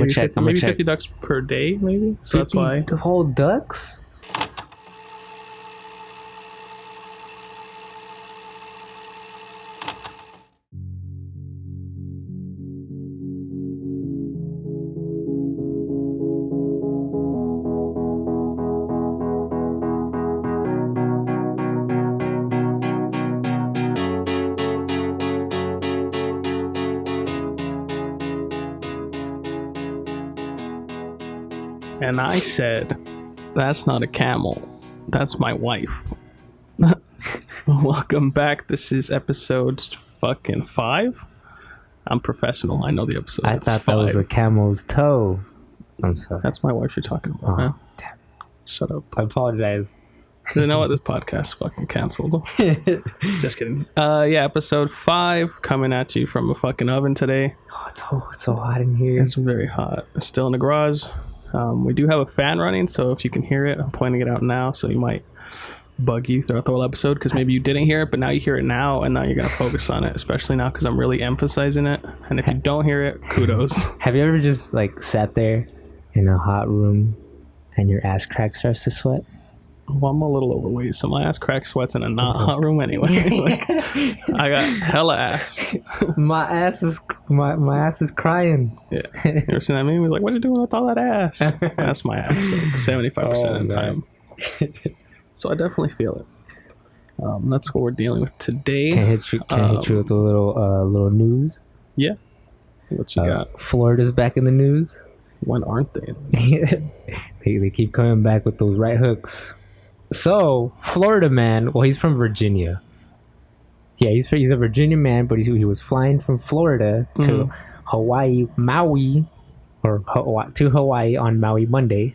gonna check. I'm gonna check. 50 ducks per day, maybe. So that's why. The whole ducks. And I said, that's not a camel. That's my wife. Welcome back. This is episode fucking 5. I'm professional. I know the episode. I thought that was a camel's toe. I'm sorry. That's my wife you're talking about, man. Damn. Shut up. I apologize. You know what? This podcast fucking canceled. Just kidding. Yeah, episode 5 coming at you from a fucking oven today. Oh, it's so hot in here. It's very hot. It's still in the garage. We do have a fan running, so if you can hear it, I'm pointing it out now, so you might bug you throughout the whole episode because maybe you didn't hear it, but now you hear it now, and now you're going to focus on it, especially now because I'm really emphasizing it. And if you don't hear it, kudos. Have you ever just like sat there in a hot room and your ass crack starts to sweat? Well, I'm a little overweight, so my ass crack sweats in a not hot room anyway. Like, I got hella ass. my ass is crying. Yeah, you ever seen that meme? He's like, "What you doing with all that ass?" That's my ass, like 75% of the time. So I definitely feel it. That's what we're dealing with today. Can I hit you with a little news? Yeah. What you got? Florida's back in the news. When aren't they? They keep coming back with those right hooks. So, Florida man, well, he's from Virginia. Yeah, he's a Virginia man, but he was flying from Florida to Hawaii, Maui, to Hawaii on Maui Monday.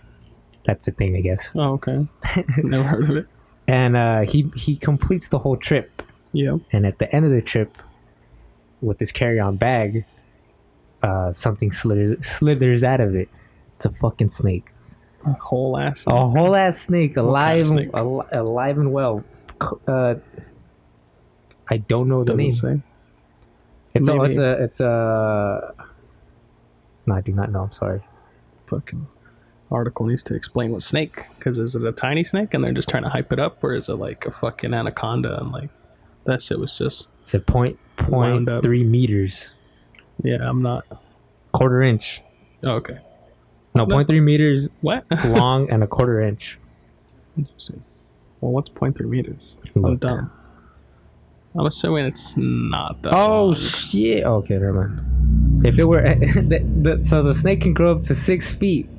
That's the thing, I guess. Oh, okay. Never heard of it. And he completes the whole trip. Yeah. And at the end of the trip, with his carry-on bag, something slithers out of it. It's a fucking snake. A whole ass snake. A whole ass snake, alive, kind of snake? alive and well. I don't know the name. Say. It's a. No, I do not know. I'm sorry. Fucking article needs to explain what snake. Because is it a tiny snake and they're just trying to hype it up, or is it like a fucking anaconda and like that shit was just. It's a 0.3 meters. Yeah, I'm not. Quarter inch. Oh, okay. No, 0.3 meters. What? Long and a quarter inch. Interesting. Well, what's 0.3 meters? I'm dumb. I'm assuming it's not that. Oh long. shit! Okay, never mind. If it were, so the snake can grow up to 6 feet.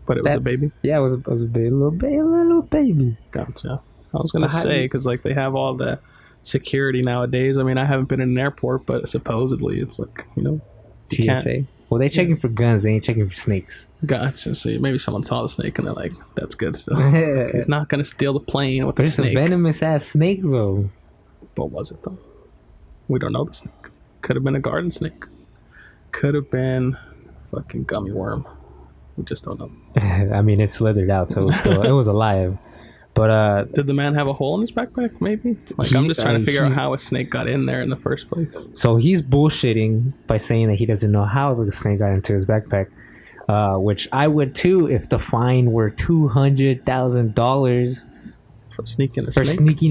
But it was a baby. Yeah, it was a baby, little baby. Gotcha. I was gonna say because like they have all the security nowadays. I mean, I haven't been in an airport, but supposedly it's like you TSA. Well, they're checking for guns. They ain't checking for snakes. Gotcha. So maybe someone saw the snake and they're like, "That's good still." He's not gonna steal the plane with the snake. It's a venomous ass snake though. What was it though? We don't know the snake. Could have been a garden snake. Could have been a fucking gummy worm. We just don't know. I mean, it slithered out, so it was alive. But did the man have a hole in his backpack? Maybe. Like I'm just trying to figure out how a snake got in there in the first place. So he's bullshitting by saying that he doesn't know how the snake got into his backpack, which I would too if the fine were $200,000 for sneaking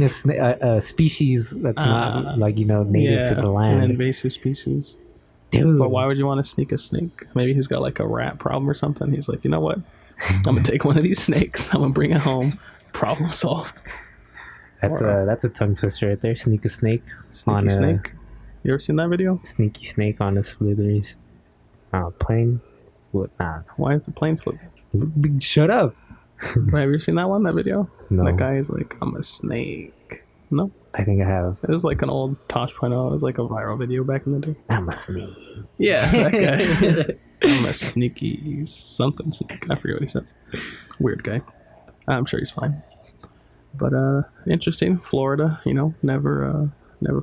a species that's not native to the land. An invasive species. Dude. But why would you want to sneak a snake? Maybe he's got like a rat problem or something. He's like, you know what? I'm gonna take one of these snakes. I'm gonna bring it home. Problem solved. That's a tongue twister right there. Sneak a snake. Sneaky snake. You ever seen that video? Sneaky snake on a slithery plane. What? Nah. Why is the plane slithering? Shut up. Have you ever seen that one? That video? No. That guy is like, I'm a snake. No. I think I have. It was like an old Tosh.0. It was like a viral video back in the day. I'm a snake. Yeah, that guy. I'm a sneaky something snake. I forget what he says. Weird guy. I'm sure he's fine. But interesting. Florida, never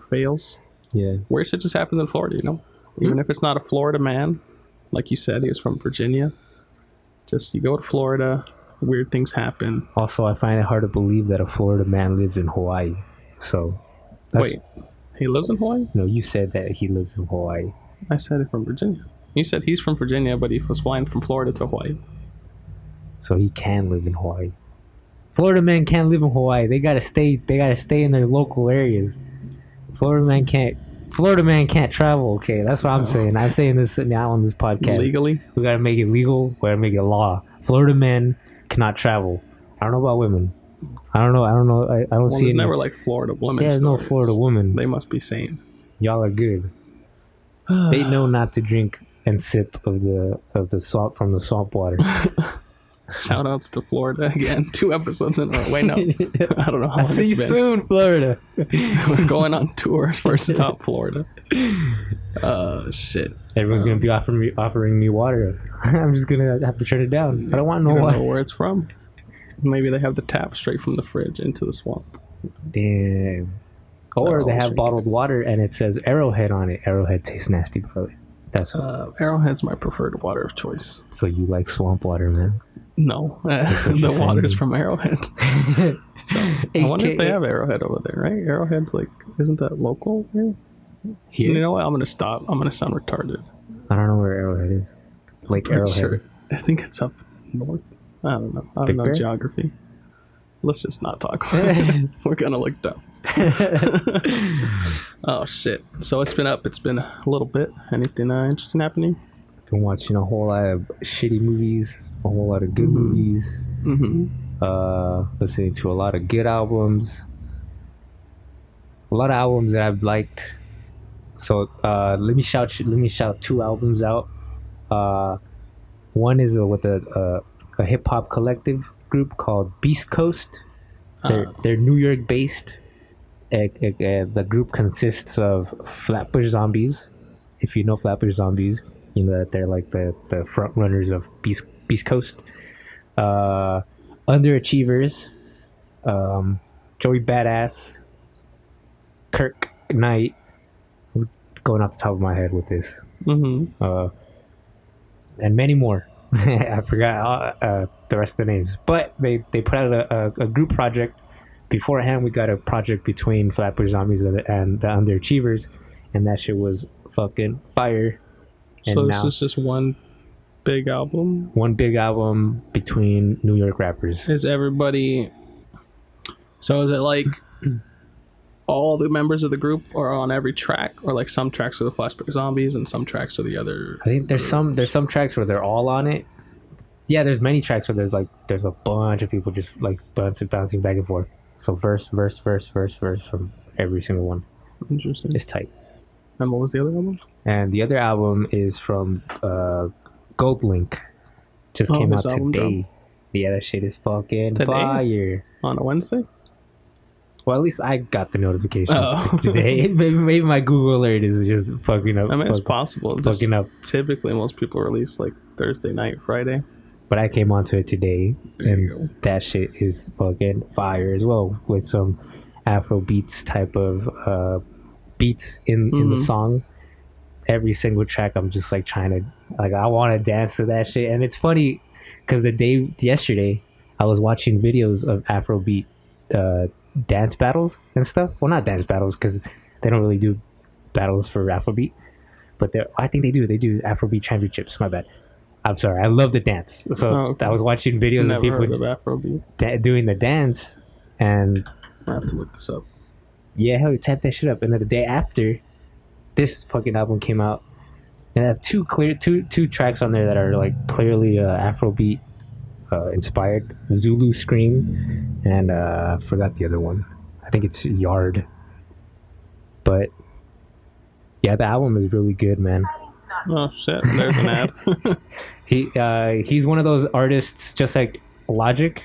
fails. Yeah. Weird shit just happens in Florida, Even if it's not a Florida man, like you said, he was from Virginia. Just you go to Florida, weird things happen. Also, I find it hard to believe that a Florida man lives in Hawaii. So wait, he lives in Hawaii? No, you said that he lives in Hawaii. I said it from Virginia. You said he's from Virginia, but he was flying from Florida to Hawaii. So he can live in Hawaii. Florida men can't live in Hawaii. They gotta stay. They gotta stay in their local areas. Florida man can't. Florida man can't travel. Okay, that's what I'm saying. I'm saying this now on this podcast. Legally, we gotta make it legal. We gotta make it law. Florida men cannot travel. I don't know about women. I don't know. I don't see. There's any, never like Florida women. Yeah, there's no stories. Florida woman. They must be sane. Y'all are good. They know not to drink and sip of the swamp from the swamp water. Shout outs to Florida again. 2 episodes in a row. Wait, no. I don't know how long See you it's been. soon, Florida. We're going on tour for Stop Florida. Shit. Everyone's gonna be offering me water. I'm just gonna have to turn it down. I don't want no You don't water. know where it's from. Maybe they have the tap straight from the fridge into the swamp. Damn. Or they have bottled water and it says Arrowhead on it. Arrowhead tastes nasty, by the way. That's Arrowhead's my preferred water of choice. so you like swamp water, man. No, what the you're water's saying. from Arrowhead. So I wonder if they have Arrowhead over there, right? Arrowhead's like, isn't that local here? Here? You know what? I'm gonna stop. I'm gonna sound retarded. I don't know where Arrowhead is. Like Pretty Arrowhead. sure. I think it's up north. I don't know. I Big don't know Bear? geography. Let's just not talk about it. We're gonna look dumb. Oh shit. So it's been up. It's been a little bit. Anything interesting happening? Been watching a whole lot of shitty movies, a whole lot of good movies. Listening to a lot of good albums. A lot of albums that I've liked. So let me shout 2 albums out. One is with a hip hop collective group called Beast Coast. They're New York based. The group consists of Flatbush Zombies. If you know Flatbush Zombies, you know that they're like the front runners of Beast Coast. Underachievers, Joey Badass, Kirk Knight. Going off the top of my head with this, and many more. I forgot the rest of the names, but they put out a group project. Beforehand, we got a project between Flatbush Zombies and the Underachievers, and that shit was fucking fire. And so this is just one big album? One big album between New York rappers. Is everybody... So is it like all the members of the group are on every track? Or like some tracks are the Flashback Zombies and some tracks are the other... I think there's some tracks where they're all on it. Yeah, there's many tracks where there's a bunch of people just like bouncing back and forth. So verse from every single one. Interesting. It's tight. And what was the other album? And the other album is from Gold Link. Just came out today. Yeah, that shit is fucking fire. On a Wednesday? Well, at least I got the notification today. Maybe my Google alert is just fucking up. I mean, it's possible. Fucking up. Typically, most people release like Thursday night, Friday. But I came onto it today, There you and that shit is fucking fire as well, with some Afro beats type of beats in the song. Every single track, I'm just like trying to, like, I want to dance to that shit. And it's funny because yesterday, I was watching videos of Afrobeat dance battles and stuff. Well, not dance battles because they don't really do battles for Afrobeat, but I think they do. They do Afrobeat championships. My bad. I'm sorry. I love the dance. So I was watching videos of people heard of Afrobeat. doing the dance, and I have to look this up. yeah, hell, type that shit up. And then the day after, this fucking album came out, and I have two tracks on there that are like clearly Afrobeat inspired. Zulu Scream, and I forgot the other one. I think it's Yard. But yeah, the album is really good, man. Oh shit! There's an ad. He's one of those artists, just like Logic,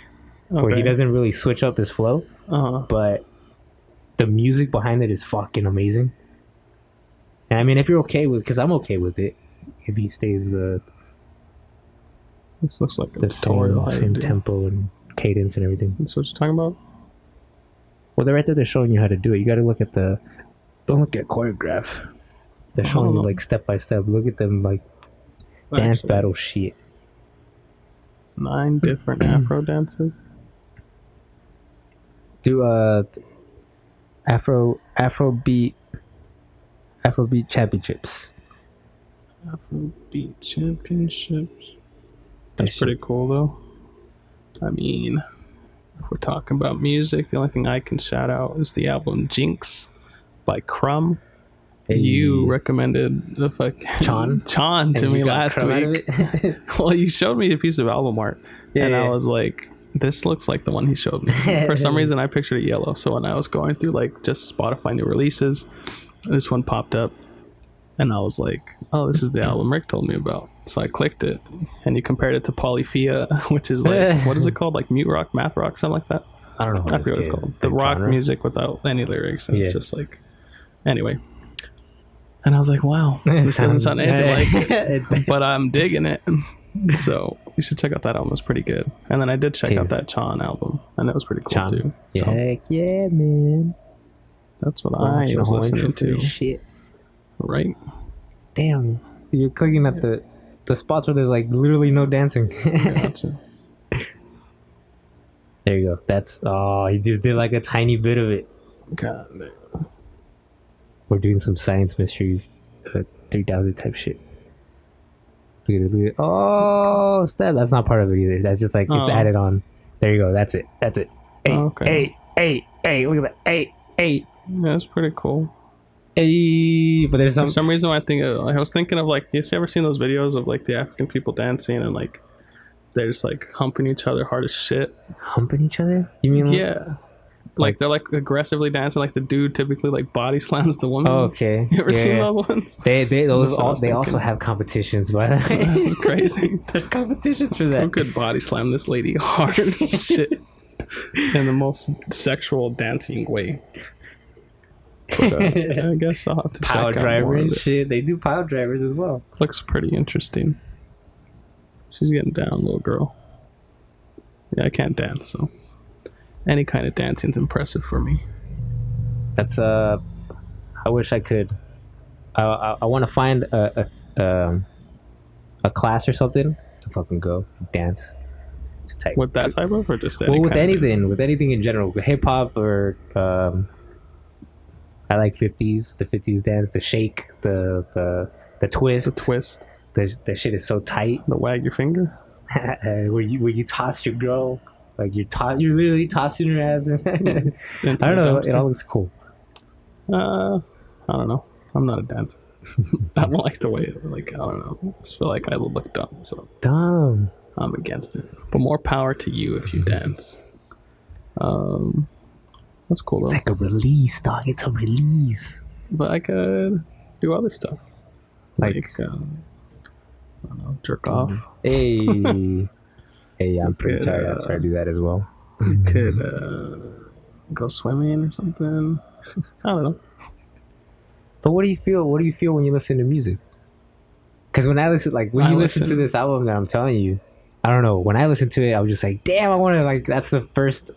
where he doesn't really switch up his flow, but the music behind it is fucking amazing. And I mean, if you're okay with, because I'm okay with it, if he stays This looks like a the tutorial. same tempo and cadence and everything. That's what you're talking about. Well, they're right there. They're showing you how to do it. You got to look at don't look at choreograph. They're showing you like step by step. Look at them like dance battle shit. 9 different Afro dances. Do Afrobeat championships. Afrobeat Championships. That's This pretty cool, though. I mean, if we're talking about music, the only thing I can shout out is the album Jinx by Crumb. Hey. You recommended the Chan to me last Crumb out of week. it? Well, you showed me a piece of album art, and Yeah. I was like, "This looks like the one he showed me." For some reason, I pictured it yellow. So when I was going through like just Spotify new releases, this one popped up, and I was like, "Oh, this is the album Rick told me about." So I clicked it, and you compared it to Polyphia, which is like, what is it called? Like mute rock, math rock, something like that. I don't know. I forget what it's called. The rock genre? music without any lyrics, and it's just like, anyway. And I was like, wow, this doesn't sound anything like it, but I'm digging it. So you should check out that album. It's pretty good. And then I did check out that Chan album, and that was pretty cool too. So Heck yeah, man. that's what I was listening to. Shit. Right? Damn. You're clicking at the spots where there's like literally no dancing. Gotcha. There you go. That's he just did like a tiny bit of it. God damn. We're doing some science mystery 3000 type shit. Look at it, look at it. Oh, snap. That's not part of it either. That's just like it's added on. There you go. That's it. Hey, hey, look at that. Hey. Yeah, that's pretty cool. Hey, but there's For some reason, I was thinking of like, you ever seen those videos of like the African people dancing and like they're just like humping each other hard as shit? Humping each other? You mean? Yeah. Like they're like aggressively dancing, like the dude typically like body slams the woman. Oh, okay. You ever seen those ones? They also have competitions, by the way. That's crazy. There's competitions for that. Who could body slam this lady hard as shit in the most sexual dancing way? But, I guess I'll have to Pile check out more driver of and it. shit. They do pile drivers as well. Looks pretty interesting. She's getting down, little girl. Yeah, I can't dance, so any kind of dancing's impressive for me. That's I wish I could. I want to find a class or something to fucking go dance. Just type. With that type of, or just any Well, with kind of- anything in general, hip hop or I like the 50s dance, the shake, the twist. the twist, The shit is so tight. the wag your finger. where you toss your girl, like you're literally tossing her ass. I Into don't the know. dumpster. It all looks cool. I don't know. I'm not a dancer. I don't like the way, like, I don't know. I just feel like I look dumb, so Dumb. I'm against it. But more power to you if you dance. That's cool though. It's like a release, dog. It's a release. But I could do other stuff, Like, I don't know, jerk off. hey, hey, I'm pretty could, tired. I try to do that as well. You could go swimming or something. I don't know. But what do you feel? What do you feel when you listen to music? Because when I listen, like when you listen to this album that I'm telling you, I don't know. When I listen to it, I was just like, damn, I want to like. That's the first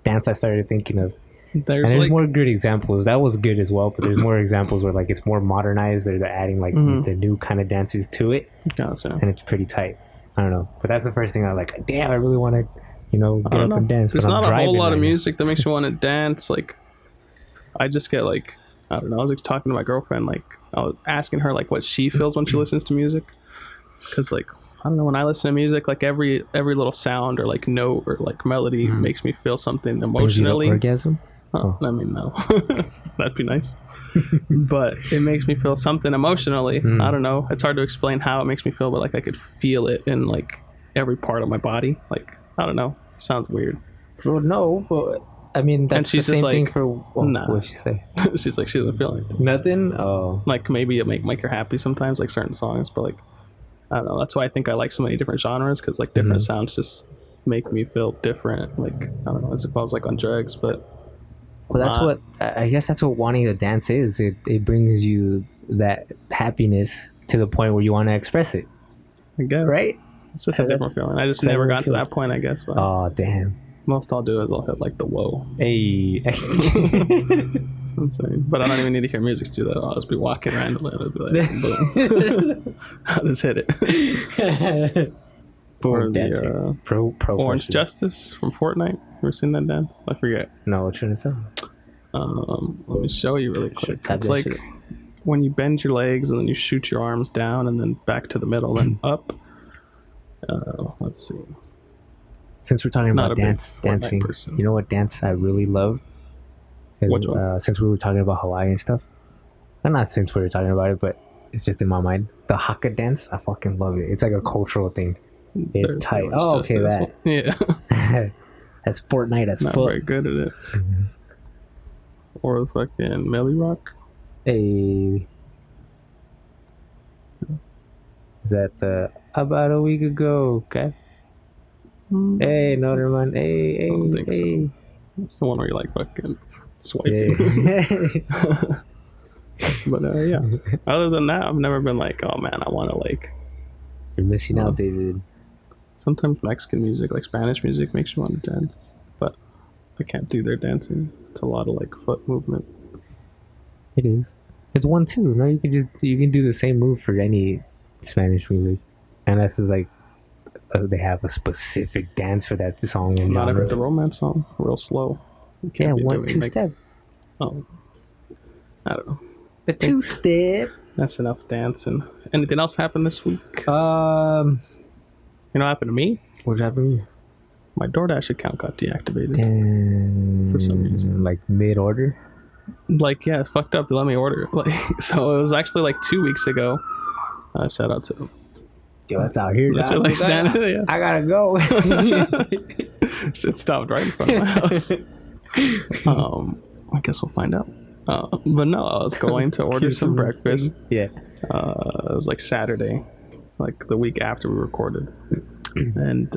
dance I started thinking of. There's And there's like, more good examples. That was good as well, but there's more examples where like it's more modernized, or they're adding like the new kind of dances to it, gotcha. and it's pretty tight. I don't know, but that's the first thing I like. Damn, I really want to, get I don't up know. and dance. There's but I'm not a whole driving lot of right now. music that makes you want to dance. Like, I just get like, I don't know. I was like talking to my girlfriend. Like, I was asking her like what she feels when she listens to music, because like, I don't know, when I listen to music, like every little sound or like note or like melody makes me feel something Brings you to emotionally. orgasm. Oh, I mean, no. That'd be nice. But it makes me feel something emotionally. I don't know. It's hard to explain how it makes me feel, but like I could feel it in like every part of my body. Like, I don't know. Sounds weird. Well, no, but I mean that's she's the just same thing like, for. Well, nah. What'd she say? She's like, she doesn't feel anything. Nothing. Oh, Like, maybe it make her happy sometimes, like certain songs, but like, I don't know. That's why I think I like so many different genres, because like different sounds just make me feel different. Like, I don't know, as if I was like on drugs, but. well, that's what I guess. That's what wanting to dance is. It brings you that happiness to the point where you want to express it. I guess. Right? It's just a different feeling. I just never got to that point, I guess. But Oh, damn. most I'll do is I'll hit like the whoa. Hey. I'm saying, but I don't even need to hear music to do that. I'll just be walking randomly and it'll be like, boom. I'll just hit it. Or Boom, dancing. the Pro Orange Justice from Fortnite. Ever seen that dance? I forget. No, what should I say? Let me show you really quick. Type It's that like shit. when you bend your legs and then you shoot your arms down and then back to the middle and up. Let's see. Since we're talking Not about a big dancing, Fortnite person. you know what dance I really love? Which one? Since we were talking about Hawaii and stuff. Well, not since we were talking about it, but it's just in my mind. The haka dance, I fucking love it. It's like a cultural thing. It's tight. Oh, okay, that. Yeah. That's Fortnite as Not fuck. very good at it. Or the fucking Melly Rock. Hey. Is that about a week ago? Okay. Hey, another one. Hey, I don't think hey. so. It's the one where you like fucking swiping. Yeah. But yeah. Other than that, I've never been like, oh man, I want to like. You're missing out, David. Sometimes Mexican music, like Spanish music, makes you want to dance, but I can't do their dancing. It's a lot of like foot movement. It is. It's 1-2. No, you can do the same move for any Spanish music, unless it's like they have a specific dance for that song. And Not if it's a romance song, real slow. You yeah, can't be 1-2 doing, like, step. Oh, I don't know. A 2-step. That's enough dancing. Anything else happened this week? You know what happened to me? what happened? My DoorDash account got deactivated. Damn. For some reason. Like mid order. Like, yeah, it's fucked up. They let me order. Like, so it was actually like 2 weeks ago. Shout out to them. Yo, that's out here. They said, like, yeah. I gotta go. Shit stopped right in front of my house. I guess we'll find out. But no, I was going to order some breakfast. Yeah. It was like Saturday, like the week after we recorded. And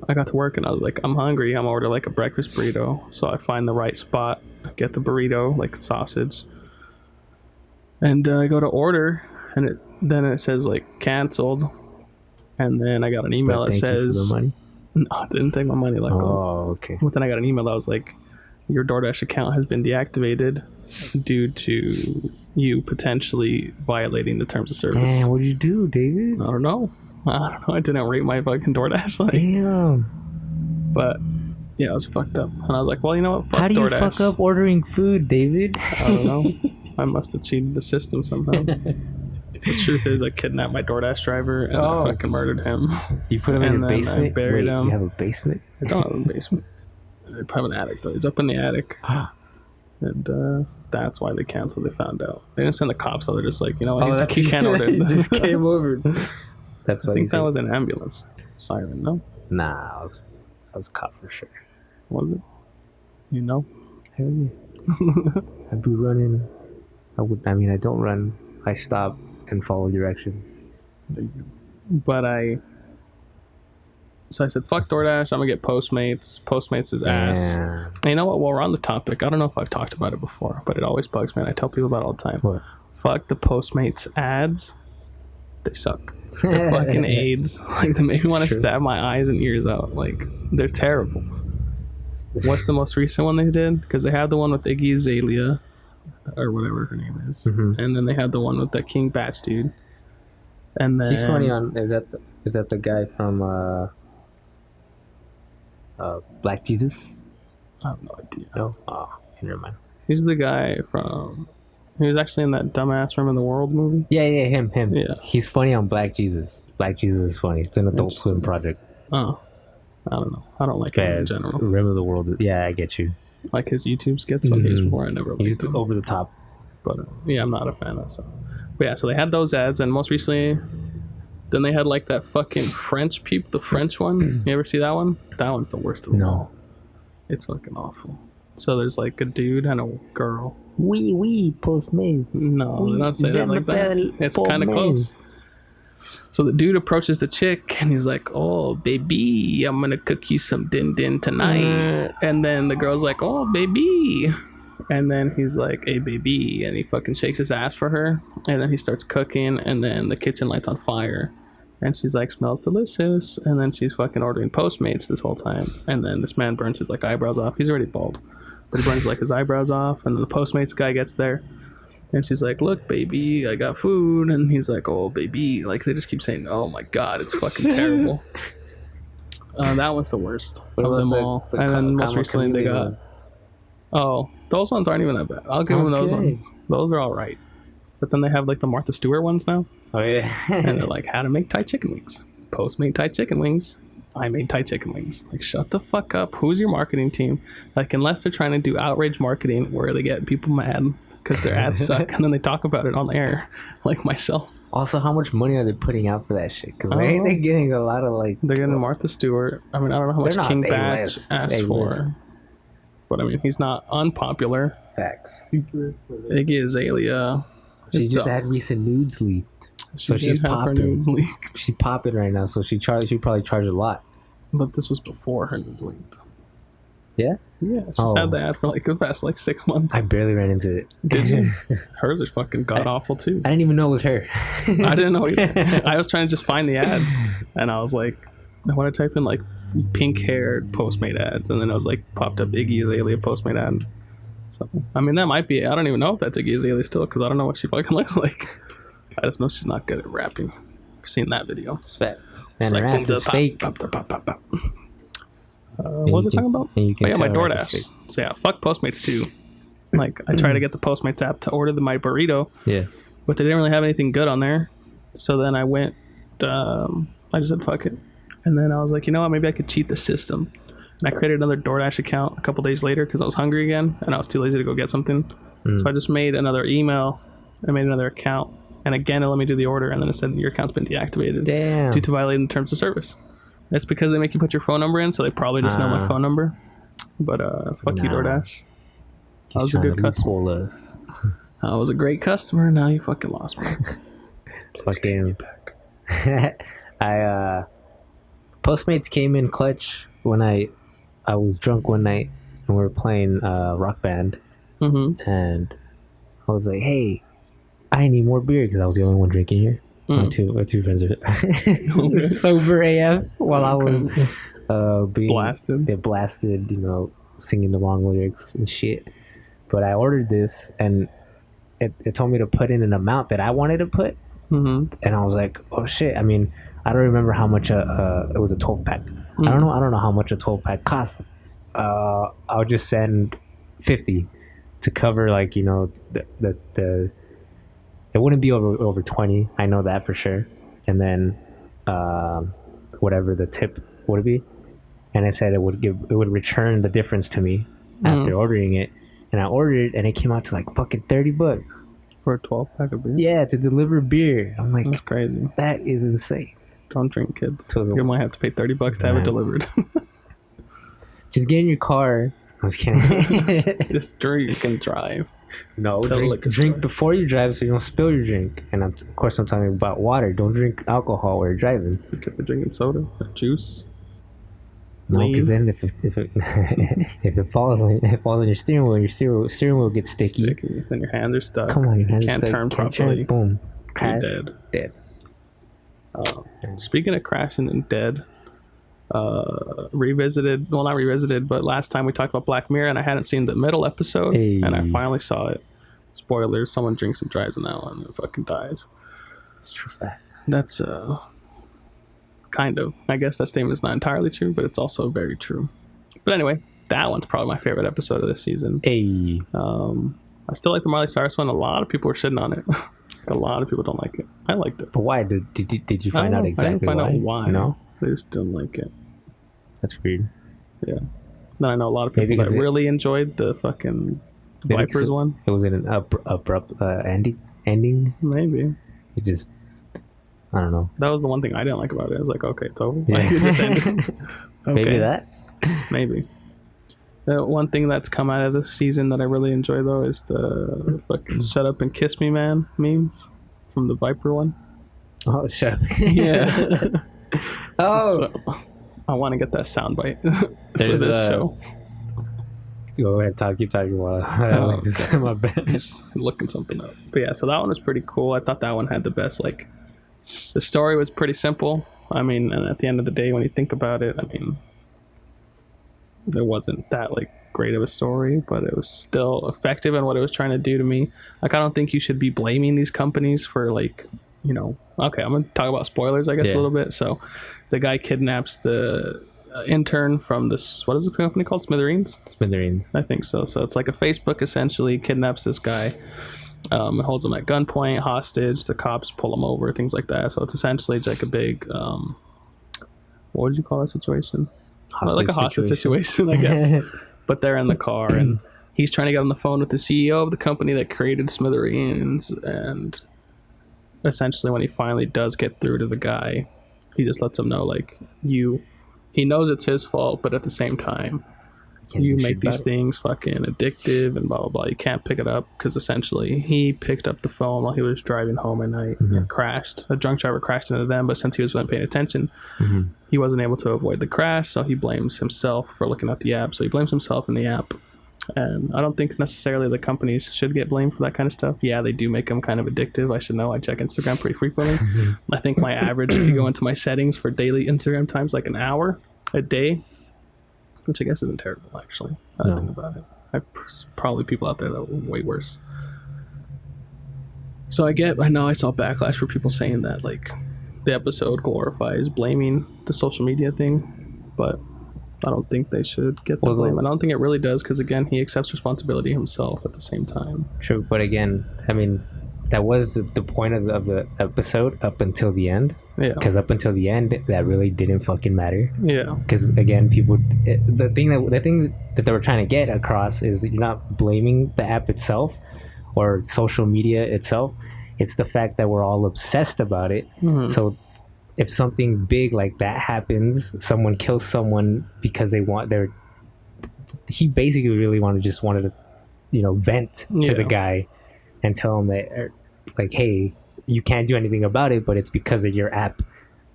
I got to work and I was like, I'm hungry. I'm gonna order like a breakfast burrito. So I find the right spot, get the burrito, like sausage. And I go to order and then it says like canceled. And then I got an email that says, you for the money? No, it didn't take my money. Like, oh, okay. but then I got an email that was like, your DoorDash account has been deactivated due to you potentially violating the terms of service. Damn, what did you do, David? I don't know. I didn't rate my fucking DoorDash. Like, Damn. but yeah, I was fucked up. And I was like, well, you know what? Fuck How do you DoorDash. fuck up ordering food, David? I don't know. I must have cheated the system somehow. The truth is, I kidnapped my DoorDash driver and I fucking murdered him. You put him in And your then I basement? buried Wait, him. you have a basement? I don't have a basement. I have an attic though. He's up in the attic. And that's why they canceled. They found out. They didn't send the cops, so they're just like, you know what? He can't order. He just came over. That's I why think that was an ambulance siren, no? Nah, I was caught for sure. Was it? You know? Hell yeah. I'd be running. I don't run. I stop and follow directions. But so I said, fuck DoorDash, I'm gonna get Postmates. Postmates is ass. Damn. And you know what? While we're on the topic, I don't know if I've talked about it before, but it always bugs me and I tell people about it all the time. What? Fuck the Postmates ads. They suck. They're fucking AIDS. Like, they make me want to stab my eyes and ears out. Like, they're terrible. What's the most recent one they did? Because they had the one with Iggy Azalea, or whatever her name is. Mm-hmm. And then they had the one with that King Batch dude. And then... He's funny on... Is that the guy from... Black Jesus? I have no idea. No? Oh, never mind. He's the guy from... He was actually in that dumbass Room in the World movie. Yeah, him. Yeah. He's funny on Black Jesus. Black Jesus is funny. It's an Adult Swim project. Oh. I don't know. I don't like him in general. Rim of the World. Yeah, I get you. Like his YouTube skits when he was before, I never liked He's him. over the top. But yeah, I'm not a fan of stuff. But yeah, so they had those ads, and most recently, then they had like that fucking French peep, the French one. You ever see that one? That one's the worst of them all. It's fucking awful. So there's like a dude and a girl. Oui, Postmates. No, they don't say that like that. It's kind of close. So the dude approaches the chick and he's like, oh, baby, I'm gonna cook you some din din tonight. And then the girl's like, oh, baby. And then he's like, hey, baby. And he fucking shakes his ass for her. And then he starts cooking. And then the kitchen light's on fire. And she's like, smells delicious. And then she's fucking ordering Postmates this whole time. And then this man burns his like eyebrows off. He's already bald. But he burns like his eyebrows off. And then the Postmates guy gets there. And she's like, look, baby, I got food. And he's like, oh, baby. Like, they just keep saying, oh, my God, it's fucking terrible. That one's the worst of them all. And then most recently they got... Oh, those ones aren't even that bad. I'll give them those ones. Those are all right. But then they have like the Martha Stewart ones now. Oh yeah. And they're like, how to make Thai chicken wings. Postmate Thai chicken wings. I made Thai chicken wings. Like, shut the fuck up. Who's your marketing team? Like, unless they're trying to do outrage marketing where they get people mad because their ads suck and then they talk about it on air, like myself. Also, how much money are they putting out for that shit? Because they're getting a lot of like. They're getting Martha Stewart. I mean, I don't know how much King Batch asked for. But I mean, he's not unpopular. Facts. Iggy Azalea. She just had recent nudes leaked. So she's popping. She's popping right now, so she probably charge a lot. But this was before her nudes leaked. Yeah? Yeah, she's had the ad for like the past like 6 months. I barely ran into it. Did you? Hers is fucking god awful too. I didn't even know it was her. I didn't know either. I was trying to just find the ads, and I was like, I want to type in like pink-haired Postmate ads, and then I was like, popped up Iggy Azalea Postmate ad. So I mean, that might be. I don't even know if that's Iggy Azalea still, because I don't know what she fucking looks like. I just know she's not good at rapping. I've seen that video. It's facts. And her ass is fake. What was I talking about? Oh yeah, my DoorDash. So yeah, fuck Postmates too. Like, I tried to get the Postmates app to order my burrito. Yeah. But they didn't really have anything good on there. So then I went, I just said fuck it. And then I was like, you know what, maybe I could cheat the system. And I created another DoorDash account a couple days later because I was hungry again and I was too lazy to go get something. So I just made another email. I made another account. And again, it let me do the order. And then it said your account's been deactivated. Damn. Due to violating the terms of service. It's because they make you put your phone number in, so they probably just know my phone number. But fuck you, DoorDash. I was a good customer. I was a great customer. Now you fucking lost me. Fucking Postmates came in clutch when I was drunk one night and we were playing Rock Band, and I was like, "Hey, I need more beer," because I was the only one drinking here. My two friends are sober AF while I was being blasted. They blasted, singing the wrong lyrics and shit. But I ordered this, and it told me to put in an amount that I wanted to put, and I was like, "Oh shit!" I mean, I don't remember how much it was a 12-pack. I don't know how much a 12-pack costs. I'll just send 50 to cover, like, the it wouldn't be over 20. I know that for sure. And then whatever the tip would be, and I said it would return the difference to me after ordering it. And I ordered it, and it came out to like fucking $30 for a 12-pack of beer. Yeah, to deliver beer. I'm like, that's crazy. That is insane. Don't drink, kids. You might have to pay $30 to have it delivered. Just get in your car. I was kidding. Just drink and drive. No, drink before you drive so you don't spill your drink. And of course, I'm talking about water. Don't drink alcohol while you're driving. You could be drinking soda or juice. No, because then if it falls on your steering wheel, your steering wheel gets sticky. Then your hands are stuck. Come on, your hands are stuck. Can't turn properly. Boom, crash. Dead. Speaking of crashing and dead, revisited. Well, not revisited, but last time we talked about Black Mirror, and I hadn't seen the middle episode, and I finally saw it. Spoilers: someone drinks and drives in that one and fucking dies. It's true fact. That's kind of. I guess that statement is not entirely true, but it's also very true. But anyway, that one's probably my favorite episode of this season. I still like the Miley Cyrus one. A lot of people were shitting on it. A lot of people don't like it. I liked it. But why? Did you find out exactly I didn't find out why. No? They just didn't like it. That's weird. Yeah. Then I know a lot of people that really enjoyed the fucking Vipers one. It was an abrupt ending. Maybe. It just, I don't know. That was the one thing I didn't like about it. I was like, okay, it's over. Like, it just ended. Okay. Maybe that. Maybe. The one thing that's come out of this season that I really enjoy, though, is the fucking "Shut Up and Kiss Me, Man" memes from the Viper one. Oh, shut up. Yeah. Oh. So, I want to get that soundbite for this show. Go ahead, keep talking while I like this. My bad. Just looking something up. But yeah, so that one was pretty cool. I thought that one had the best, like, the story was pretty simple. I mean, and at the end of the day, when you think about it, I mean, there wasn't that like great of a story, but it was still effective in what it was trying to do to me. Like, I don't think you should be blaming these companies for, like, okay, I'm gonna talk about spoilers, I guess, a little bit. So the guy kidnaps the intern from this, what is the company called? Smithereens, I think so. So it's like a Facebook, essentially, kidnaps this guy, and holds him at gunpoint, hostage. The cops pull him over, things like that. So it's essentially like a big, what would you call that situation? Like a hostage situation, I guess. But they're in the car, and he's trying to get on the phone with the CEO of the company that created Smithereens. And essentially, when he finally does get through to the guy, he just lets him know, like, he knows it's his fault, but at the same time, you make these things fucking addictive and blah blah blah. You can't pick it up because essentially he picked up the phone while he was driving home at night and crashed. A drunk driver crashed into them, but since he wasn't paying attention, he wasn't able to avoid the crash, so he blames himself for looking at the app. So he blames himself in the app, and I don't think necessarily the companies should get blamed for that kind of stuff. Yeah, they do make them kind of addictive. I should know. I check Instagram pretty frequently. I think my average, if you go into my settings for daily Instagram times, like an hour a day, which I guess isn't terrible, actually. I think about it. There's probably people out there that are way worse. So I know I saw backlash for people saying that, like, the episode glorifies blaming the social media thing, but I don't think they should get the blame. I don't think it really does, because, again, he accepts responsibility himself at the same time. True, but again, I mean, that was the point of the episode up until the end. Yeah. Because up until the end, that really didn't fucking matter. Yeah. Because again, the thing that they were trying to get across is you're not blaming the app itself or social media itself. It's the fact that we're all obsessed about it. So if something big like that happens, someone kills someone because he basically really wanted to, vent to the guy and tell him that, like, hey, you can't do anything about it, but it's because of your app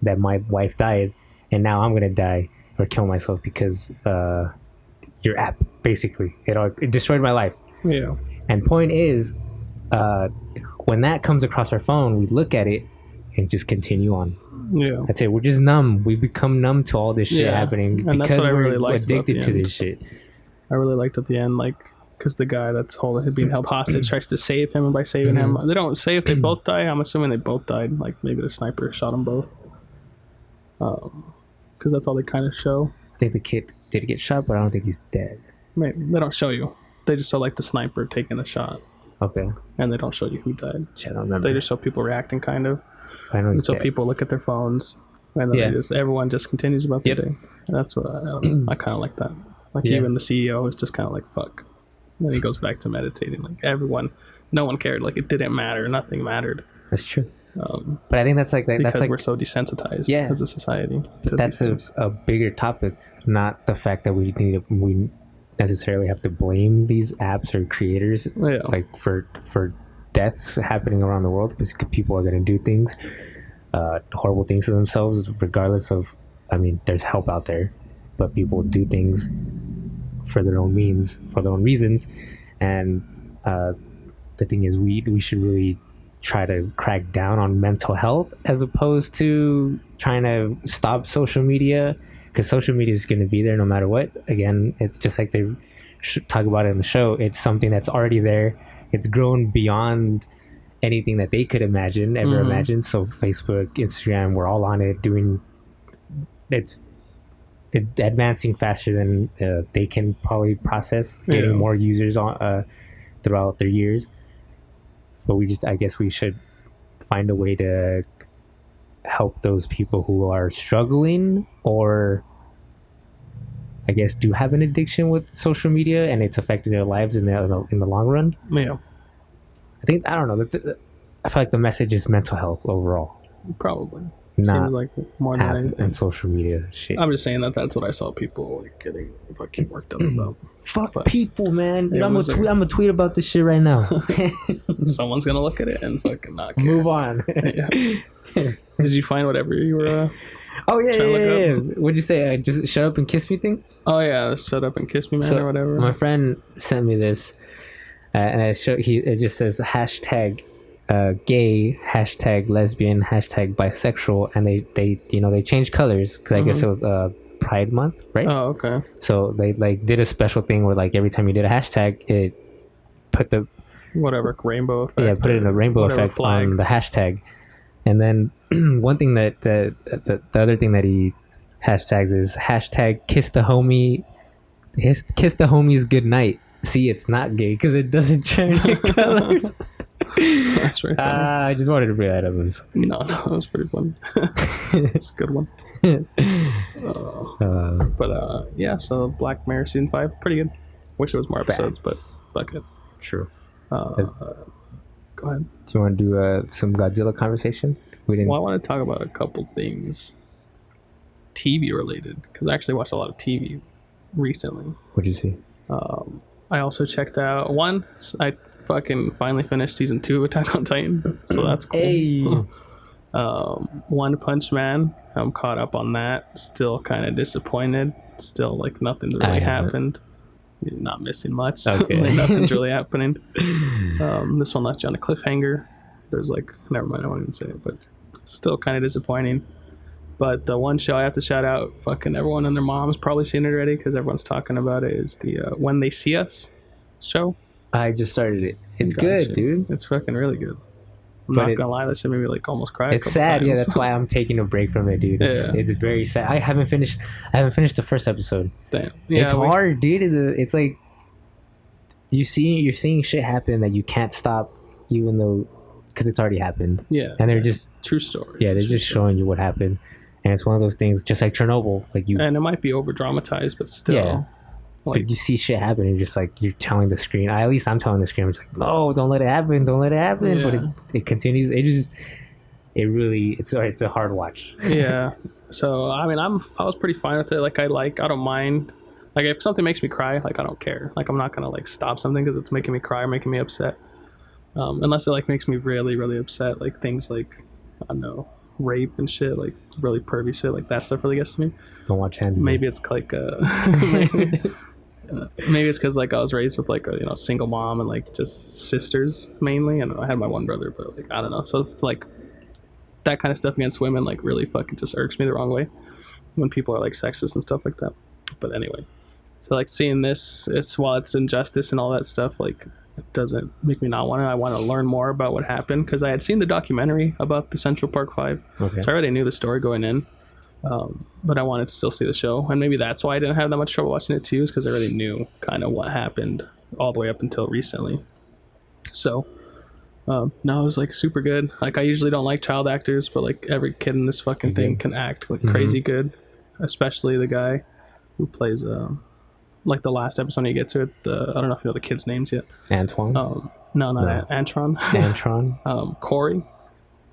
that my wife died, and now I'm gonna die or kill myself because your app, basically, it destroyed my life. Yeah. And point is, when that comes across our phone, we look at it and just continue on. Yeah, that's it. We're just numb. We've become numb to all this shit happening, and because we're addicted to this shit. I really liked at the end, like, because the guy that's being held hostage tries to save him, and by saving him, they don't say if they both die. I'm assuming they both died. Like, maybe the sniper shot them both. Because that's all they kind of show. I think the kid did get shot, but I don't think he's dead. Maybe. They don't show you. They just show, like, the sniper taking the shot. Okay. And they don't show you who died. Shit, I don't remember. They just show people reacting, kind of. I know. And so people look at their phones, and then everyone just continues about their day. And that's what I kind of like that. Like, even the CEO is just kind of like, fuck. And then he goes back to meditating. Like, no one cared. Like, it didn't matter. Nothing mattered. That's true. But I think that's because we're so desensitized as a society. That's a bigger topic, not the fact that we necessarily have to blame these apps or creators like for deaths happening around the world, because people are going to do things, horrible things to themselves, regardless of. I mean, there's help out there, but people do things for their own means, for their own reasons, and the thing is, we should really try to crack down on mental health as opposed to trying to stop social media, because social media is going to be there no matter what. Again, it's just like they talk about it in the show. It's something that's already there. It's grown beyond anything that they could ever imagine. So Facebook, Instagram, we're all on it, it's advancing faster than they can probably process, getting more users on throughout their years. But I guess we should find a way to help those people who are struggling, or I guess do have an addiction with social media and it's affecting their lives in the long run. Yeah. I don't know. I feel like the message is mental health overall. Probably. Not seems like more than anything. And social media shit. I'm just saying that's what I saw people like getting fucking worked up about. Fuck people, man. Dude, I'm gonna tweet about this shit right now. Someone's gonna look at it and fucking not care. Move on. Did you find whatever you were? Oh yeah. What'd you say? Just shut up and kiss me thing? Oh yeah, shut up and kiss me, man, or whatever. My friend sent me this, and it just says hashtag gay, hashtag lesbian, hashtag bisexual, and they changed colors because I guess it was Pride Month, right? Oh, okay. So they like did a special thing where like every time you did a hashtag, it put the whatever rainbow effect. Yeah, put it in a rainbow effect flag on the hashtag. And then one thing that the other thing that he hashtags is hashtag kiss the homies good night. See, it's not gay because it doesn't change colors. That's very funny. I just wanted to bring that up. It was- No, it was pretty funny. It's a good one. Yeah, so Black Mirror season 5, pretty good. Wish there was more episodes, but fuck it. True. Go ahead. Do you want to do some Godzilla conversation? We didn't. Well, I want to talk about a couple things TV related, because I actually watched a lot of TV recently. What'd you see? I also checked out I fucking finally finished season 2 of Attack on Titan, so that's cool. Hey. One Punch Man, I'm caught up on that. Still kind of disappointed. Still, like, nothing's really happened. You're not missing much. Okay. Like, nothing's really happening. This one left you on a cliffhanger. There's like, never mind, I won't even say it, but still kind of disappointing. But the one show I have to shout out, fucking everyone and their mom's probably seen it already because everyone's talking about it, is the When They See Us show. I just started it. It's good, dude. It's fucking really good. I'm But not gonna lie, that shit made me like almost cry. It's sad, yeah. That's why I'm taking a break from it, dude. It's very sad. I haven't finished the first episode. Damn. Yeah, it's hard, dude. It's like you're seeing shit happen that you can't stop, even though because it's already happened. Yeah. And they're just true story. Yeah, they're just showing you what happened, and it's one of those things, just like Chernobyl. Like you, and it might be over dramatized, but still. Yeah. Like you see shit happen, and you're just like you're telling the screen. At least I'm telling the screen. I'm just like, no, don't let it happen, don't let it happen. Yeah. But it continues. It's a hard watch. Yeah. So I mean, I was pretty fine with it. Like I don't mind. Like if something makes me cry, like I don't care. Like I'm not gonna like stop something because it's making me cry or making me upset. Unless it like makes me really really upset. Like things like I don't know, rape and shit, like really pervy shit. Like that stuff really gets to me. Don't watch Hands. Maybe it's like maybe it's because like I was raised with like a single mom and like just sisters mainly, and I had my one brother, but like I don't know. So it's like that kind of stuff against women like really fucking just irks me the wrong way when people are like sexist and stuff like that. But anyway, so like seeing this, while it's injustice and all that stuff, like it doesn't make me not want to. I want to learn more about what happened because I had seen the documentary about the Central Park 5, Okay. so I already knew the story going in. But I wanted to still see the show, and maybe that's why I didn't have that much trouble watching it too, is because I already knew kind of what happened all the way up until recently. So no, it was like super good. Like I usually don't like child actors, but like every kid in this fucking thing can act like crazy good, especially the guy who plays like the last episode you get to it. I don't know if you know the kids' names yet. Antoine. No, not Antron. Antron. Corey.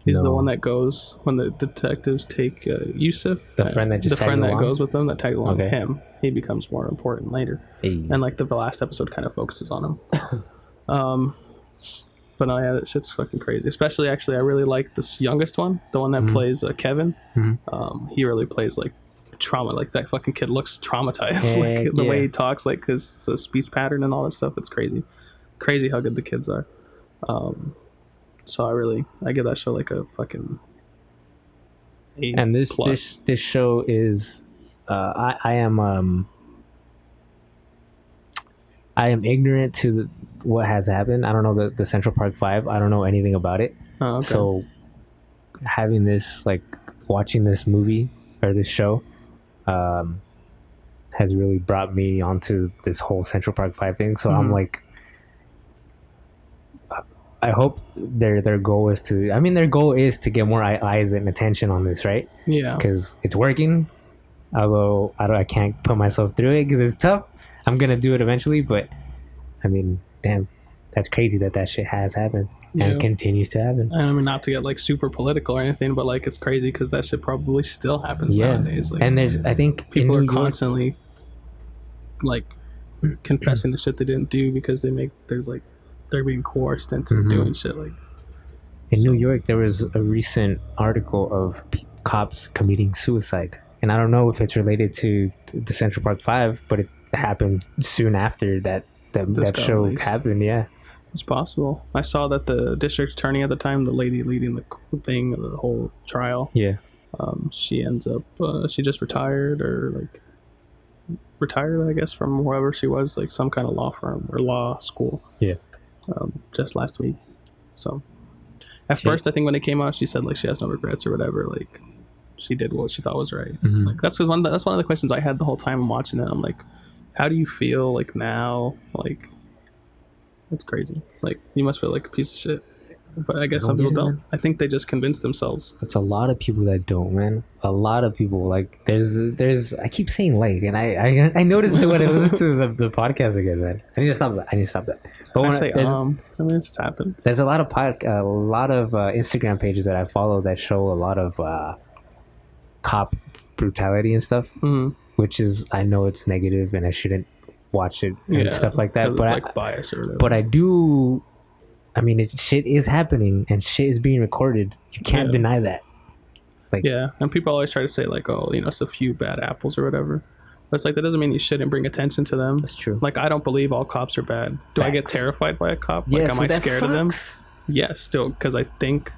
He's the one that goes when the detectives take Yusuf, the friend that goes with them, that tags along with him. He becomes more important later, and like the last episode kind of focuses on him. But no, yeah, that shit's fucking crazy. Especially, actually, I really like this youngest one, the one that plays Kevin. He really plays like trauma. Like that fucking kid looks traumatized. Like the way he talks, like his speech pattern and all that stuff. It's crazy how good the kids are. So I give that show like a fucking 8+. And this show is I am ignorant to what has happened. I don't know the Central Park 5. I don't know anything about it. Oh, okay. So having this, like watching this movie or this show has really brought me onto this whole Central Park 5 thing. So I'm like, I hope their goal is to get more eyes and attention on this, right? Yeah. Because it's working. Although I can't put myself through it because it's tough. I'm gonna do it eventually, but I mean, damn, that's crazy that shit has happened and continues to happen. And I mean, not to get like super political or anything, but like it's crazy because that shit probably still happens nowadays. Like, and I think people are constantly like confessing the shit they didn't do because they're being coerced into doing shit. Like in New York, there was a recent article of cops committing suicide, and I don't know if it's related to the Central Park 5, but it happened soon after that show released. Happened. Yeah, it's possible. I saw that the district attorney at the time, the lady leading the whole trial, she ends up she just retired I guess from wherever she was, like some kind of law firm or law school. Just last week. So at first, I think when it came out, she said like she has no regrets or whatever. Like she did what she thought was right. Like that's one of the questions I had the whole time I'm watching it. I'm like, how do you feel like now? Like that's crazy. Like you must feel like a piece of shit. But I guess I some don't people get it, don't. man. I think they just convince themselves. It's a lot of people that don't, man. A lot of people. Like there's. I keep saying like, and I noticed it when I listen to the podcast again, man. I need to stop that. I need to stop that. But I when say there's, I mean, it just happens. there's a lot of Instagram pages that I follow that show a lot of cop brutality and stuff, which is, I know it's negative and I shouldn't watch it and stuff like that. 'cause But it's like bias or whatever. but I do. I mean, shit is happening and shit is being recorded. You can't deny that. Yeah, and people always try to say like, oh, it's a few bad apples or whatever. But it's like, that doesn't mean you shouldn't bring attention to them. That's true. Like, I don't believe all cops are bad. Do I get Facts. terrified by a cop? Like, Yes, am but I that scared of them? sucks. Yes, still, because I think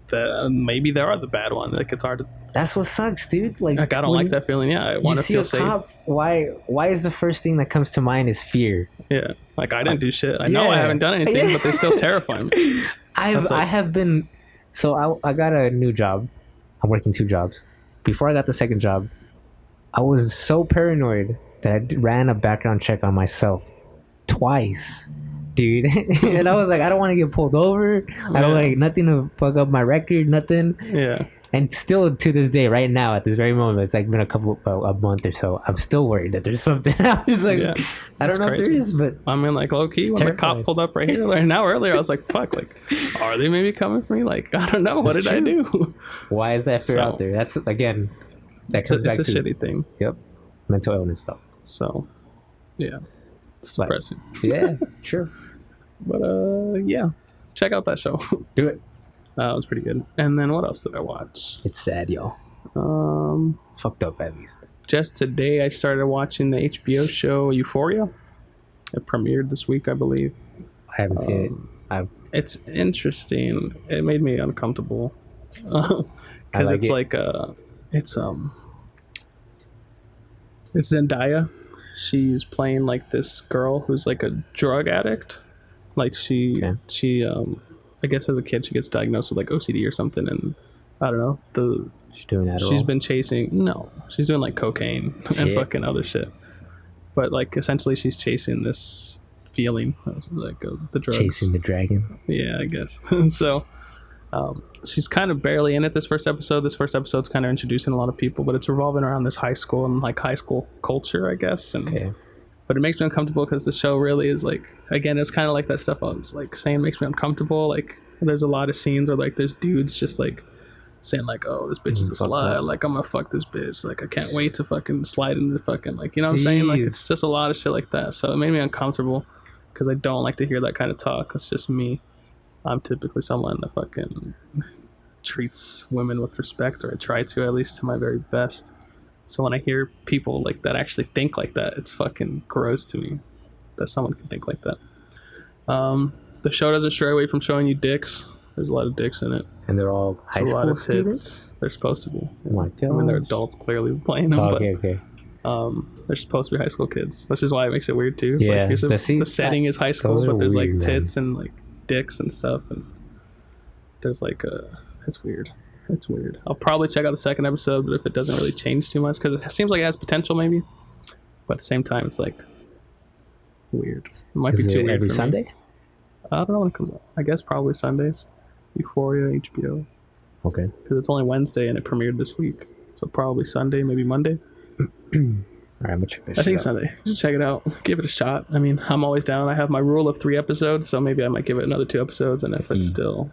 that maybe there are the bad one. Like, it's hard to. That's what sucks, dude. Like I don't like that feeling. Yeah, I want to see feel a safe. cop. Why is the first thing that comes to mind is fear? Yeah, like I didn't do shit. I know I haven't done anything, but they still terrify me. I have been. So I got a new job. I'm working 2 jobs. Before I got the second job, I was so paranoid that I ran a background check on myself twice, dude. And I was like, I don't want to get pulled over. I don't like nothing to fuck up my record, nothing. Yeah. And still to this day, right now, at this very moment, it's like been a month or so. I'm still worried that there's something. I'm just like, I don't know if there is, but I mean, like low key, when the terrifying. cop pulled up right here, like now earlier, I was like, fuck, like, are they maybe coming for me? Like, I don't know, what did I do? Why is that fear out there? That's again, that comes back It's a to shitty thing. Yep, mental illness stuff. So, yeah, it's But- depressing. Yeah, true. But yeah, check out that show. Do it. That was pretty good. And then what else did I watch? It's sad, y'all. It's fucked up at least. Just today, I started watching the HBO show Euphoria. It premiered this week, I believe. I haven't seen it. It's interesting. It made me uncomfortable because like it's it. like it's Zendaya. She's playing like this girl who's like a drug addict. Like she I guess as a kid she gets diagnosed with like OCD or something, and I don't know, She's doing that. she's been chasing she's doing like cocaine and fucking other shit, but like essentially she's chasing this feeling like of the drugs, chasing the dragon. yeah, I guess. So she's kind of barely in it this first episode's kind of introducing a lot of people, but it's revolving around this high school and like high school culture, I guess. And but it makes me uncomfortable because the show really is like, again, it's kind of like that stuff I was like saying makes me uncomfortable. Like there's a lot of scenes where like there's dudes just like saying like, oh, this bitch is a slut, like I'm gonna fuck this bitch, like I can't wait to fucking slide into the fucking, like, you know what I'm saying, like it's just a lot of shit like that. So it made me uncomfortable because I don't like to hear that kind of talk. It's just me. I'm typically someone that fucking treats women with respect, or I try to, at least to my very best. So when I hear people like that actually think like that, it's fucking gross to me that someone can think like that. The show doesn't stray away from showing you dicks. There's a lot of dicks in it. And they're all high school students? They're supposed to be. Oh my god. I mean, they're adults clearly playing them, okay. They're supposed to be high school kids, which is why it makes it weird too. It's Yeah, like, the setting is high school, but there's like tits and like dicks and stuff, and there's like it's weird. It's weird. I'll probably check out the second episode, but if it doesn't really change too much, because it seems like it has potential maybe, but at the same time it's like weird. It might be too weird every for Sunday? me. I don't know when it comes out. I guess probably Sundays. Euphoria, HBO. Okay. Because it's only Wednesday and it premiered this week, so probably Sunday, maybe Monday. All right, I'm gonna check this I think out. Sunday. Just check it out. Give it a shot. I mean, I'm always down. I have my rule of 3 episodes, so maybe I might give it another 2 episodes, and if it's still...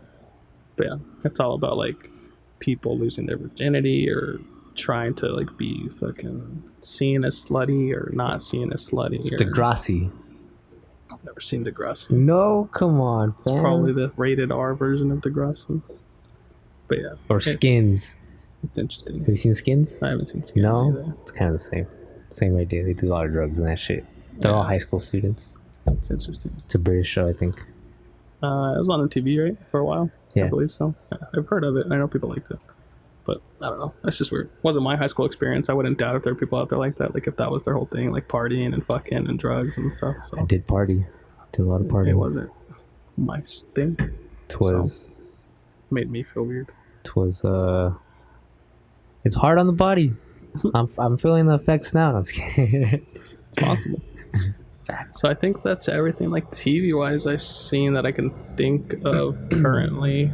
But yeah, it's all about, like, people losing their virginity or trying to, like, be fucking seen as slutty or not seen as slutty. It's Degrassi. I've never seen Degrassi. No, come on. It's probably the rated R version of Degrassi. But yeah. Or Skins. It's interesting. Have you seen Skins? I haven't seen Skins No? either. It's kind of the same. Same idea. They do a lot of drugs and that shit. They're all high school students. It's interesting. It's a British show, I think. It was on MTV, right? For a while? Yeah. I believe so. Yeah, I've heard of it. I know people liked it. But I don't know. That's just weird. It wasn't my high school experience. I wouldn't doubt if there were people out there like that. Like if that was their whole thing, like partying and fucking and drugs and stuff. So I did party. Did a lot of partying. it wasn't my thing. Twas Made me feel weird. It's hard on the body. I'm feeling the effects now. I'm just kidding. It's possible. Facts. So I think that's everything, like TV wise, I've seen that I can think of currently.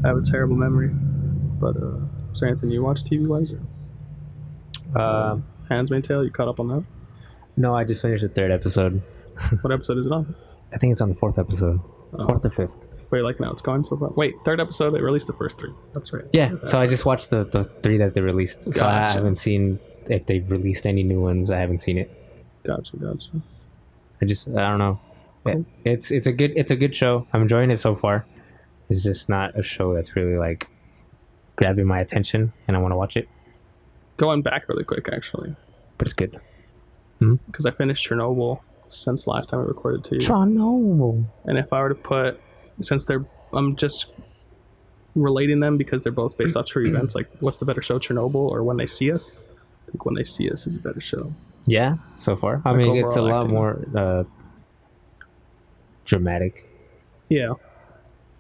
I have a terrible memory, but is there anything you watch TV wise? Handmaid's Tale, you caught up on that? No, I just finished the 3rd episode. What episode is it on? I think it's on the 4th episode. 4th or 5th. Wait, like now it's going so far. Wait, 3rd episode. They released the first 3. That's right. Yeah. So I just watched the 3 that they released. So I Gotcha. haven't seen if they've released any new ones. I haven't seen it. Gotcha. I don't know. Cool. It's a good show. I'm enjoying it so far. It's just not a show that's really like grabbing my attention, and I want to watch it. Going back really quick, actually, But it's good. because I finished Chernobyl since last time I recorded to you. Chernobyl. And if I were to put, since I'm just relating them because they're both based off true events. Like, what's the better show, Chernobyl or When They See Us? I think When They See Us is a better show. Yeah, so far. I Like mean, it's a overall lot acting. more dramatic. Yeah,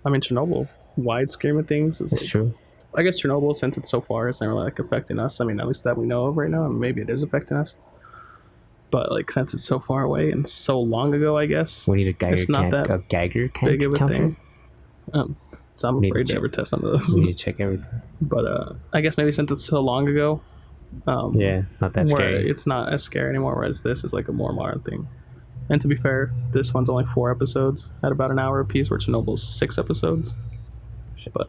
I mean Chernobyl, wide scheme of things, is It's like, true. I guess Chernobyl, since it's so far, it's not really like affecting us. I mean, at least that we know of right now. Maybe it is affecting us, but like since it's so far away and so long ago, I guess We need a Geiger it's not that Geiger big of a counter. thing. So I'm Need to afraid to check. ever test some of those. We need to check everything. But I guess maybe since it's so long ago, Yeah, it's not that where scary. it's not as scary anymore. Whereas this is like a more modern thing. And to be fair, this one's only 4 episodes at about an hour apiece, where Chernobyl's 6 episodes. But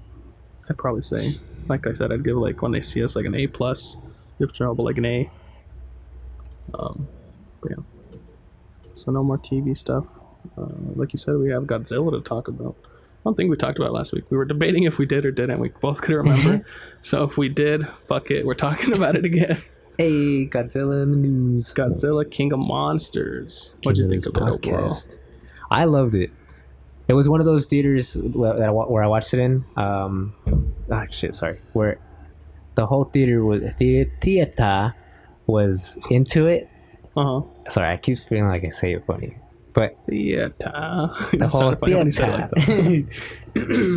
I'd probably say, like I said, I'd give like When They See Us like an A+, give Chernobyl like an A. But yeah. So no more TV stuff. Like you said, we have Godzilla to talk about. I don't think we talked about it last week. We were debating if we did or didn't. We both couldn't remember. So if we did, fuck it. We're talking about it again. Hey, Godzilla in the news. Godzilla King of Monsters. What'd you think of it overall? I loved it. It was one of those theaters where I watched it in. Where the whole theater was into it. Uh-huh. Sorry, I keep feeling like I say it funny, but Theater. the whole theater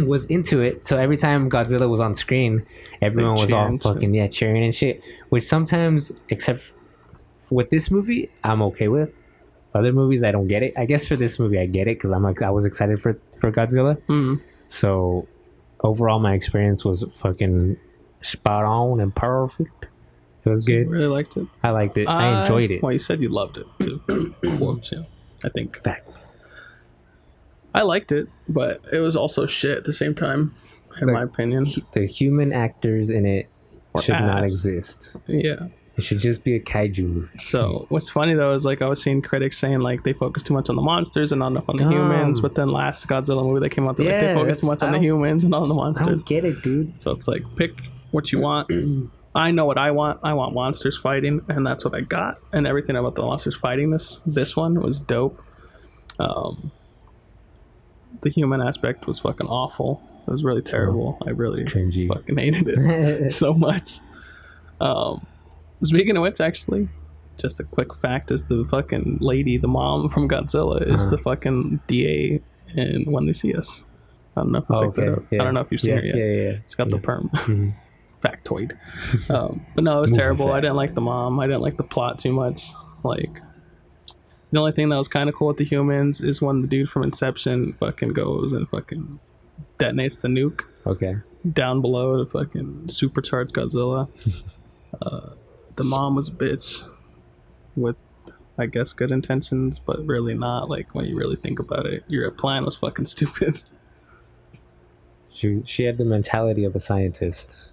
was into it. So every time Godzilla was on screen, everyone was all cheering, fucking cheering and shit. Which sometimes, except with this movie, I'm okay with. Other movies, I don't get it. I guess for this movie, I get it because I was excited for Godzilla. Mm-hmm. So overall, my experience was fucking spot on and perfect. It was good. Really liked it. I liked it. I enjoyed it. Well, you said you loved it too. Quote you. I think Facts. I liked it, but it was also shit at the same time, in my opinion. The human actors in it Or should not ass. exist. Yeah. It should just be a kaiju movie. So what's funny though is like I was seeing critics saying like they focus too much on the monsters and not enough on the humans. But then last Godzilla movie that came out, like they focused too much on the humans and not on the I monsters. don't get it, dude. So it's like pick what you want. I know what I want. I want monsters fighting, and that's what I got. And everything about the monsters fighting this one was dope. The human aspect was fucking awful. It was really terrible. I really cringy. fucking hated it so much. Speaking of which, actually, just a quick fact is the fucking lady, the mom from Godzilla, is the fucking DA in When They See Us. I don't know if you picked that up. I don't know if you've seen it yet. Yeah. It's got the perm. Factoid. But no, it was Movie terrible. fact. I didn't like the mom. I didn't like the plot too much. Like, the only thing that was kind of cool with the humans is when the dude from Inception fucking goes and fucking detonates the nuke Okay. down below to fucking supercharge Godzilla. The mom was a bitch with, I guess, good intentions, but really not. Like, when you really think about it, your plan was fucking stupid. She had the mentality of a scientist.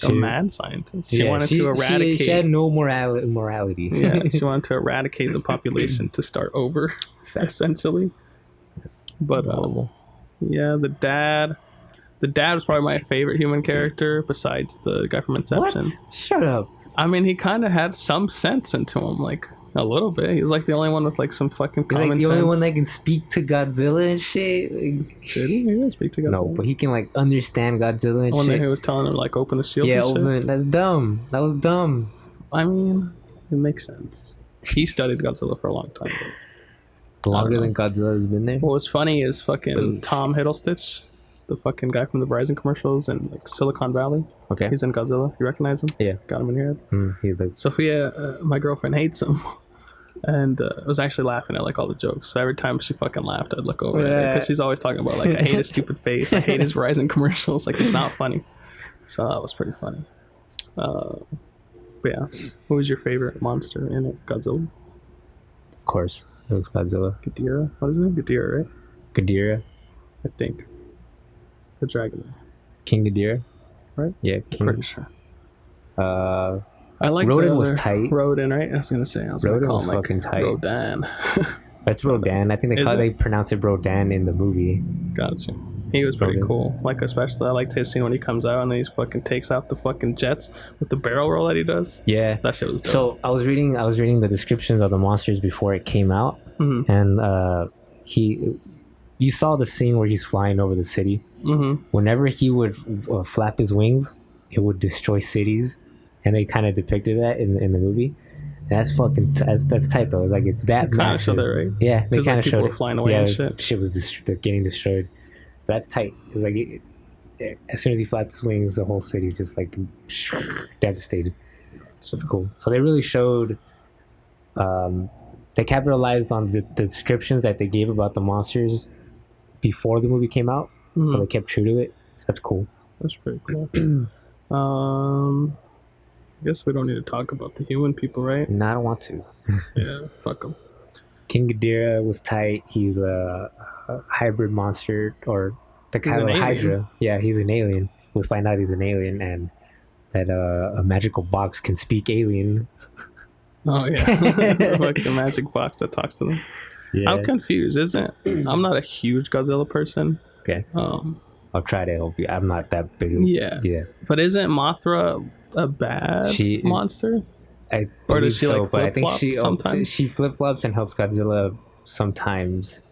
A mad scientist. She wanted to eradicate. She had no morality. Yeah, she wanted to eradicate the population to start over, essentially. But yeah, the dad was probably my favorite human character besides the guy from Inception. What? Shut up. I mean, he kind of had some sense into him, like a little bit. He was like the only one with like some fucking He's common like the sense. only one that can speak to Godzilla and shit. Like, Did he? He didn't speak to Godzilla. no, but he can like understand Godzilla and The one that shit. he was telling him like open the shield. Yeah, and shit. open. That's dumb. That was dumb. I mean, it makes sense. He studied Godzilla for a long time. Longer know. than Godzilla has been there. What was funny is fucking Oof. Tom Hiddleston, the fucking guy from the Verizon commercials and like Silicon Valley. Okay. He's in Godzilla. You recognize him? Yeah. Got him in your head. He's like, Sophia, my girlfriend hates him. And I was actually laughing at like all the jokes. So every time she fucking laughed, I'd look over at her because she's always talking about like, I hate his stupid face, I hate his Verizon commercials. Like, it's not funny. So that was pretty funny. But yeah, what was your favorite monster in it? Godzilla? Of course, it was Godzilla. Ghidorah? What is it? Ghidorah, right? Ghidorah. I think. The dragon. King Ghidorah. Right? Yeah, King. Pretty sure. I like Rodan was tight. Rodan, right? I was gonna say. I was Rodan gonna call was him like fucking tight. Rodan. That's Rodan. I think they pronounce it Rodan in the movie. Gotcha. He was pretty Rodan. cool. Like, especially I liked his scene when he comes out and then he fucking takes out the fucking jets with the barrel roll that he does. Yeah, that shit was dope. So I was reading the descriptions of the monsters before it came out, and you saw the scene where he's flying over the city. Whenever he would flap his wings, it would destroy cities, and they kind of depicted that in the movie. And that's fucking that's tight though. It's like it's that massive. Showed that, right? Yeah, they kind of showed were flying away and shit was getting destroyed. But that's tight. It's like as soon as he flapped his wings, the whole city's just like devastated. So it's cool. So they really showed. They capitalized on the descriptions that they gave about the monsters before the movie came out. So they kept true to it. So that's cool. That's pretty cool. I guess we don't need to talk about the human people, right? No, I don't want to. Yeah, fuck them. King Ghidorah was tight. He's a hybrid monster, or the kind of Hydra. Yeah, he's an alien. We find out he's an alien, and that a magical box can speak alien. Oh yeah, like the magic box that talks to them. Yeah. I'm confused. I'm not a huge Godzilla person. Okay. I'll try to help you. I'm not that big. Yeah. But isn't Mothra a bad monster? Or does she like flip flop sometimes? She flip flops and helps Godzilla sometimes.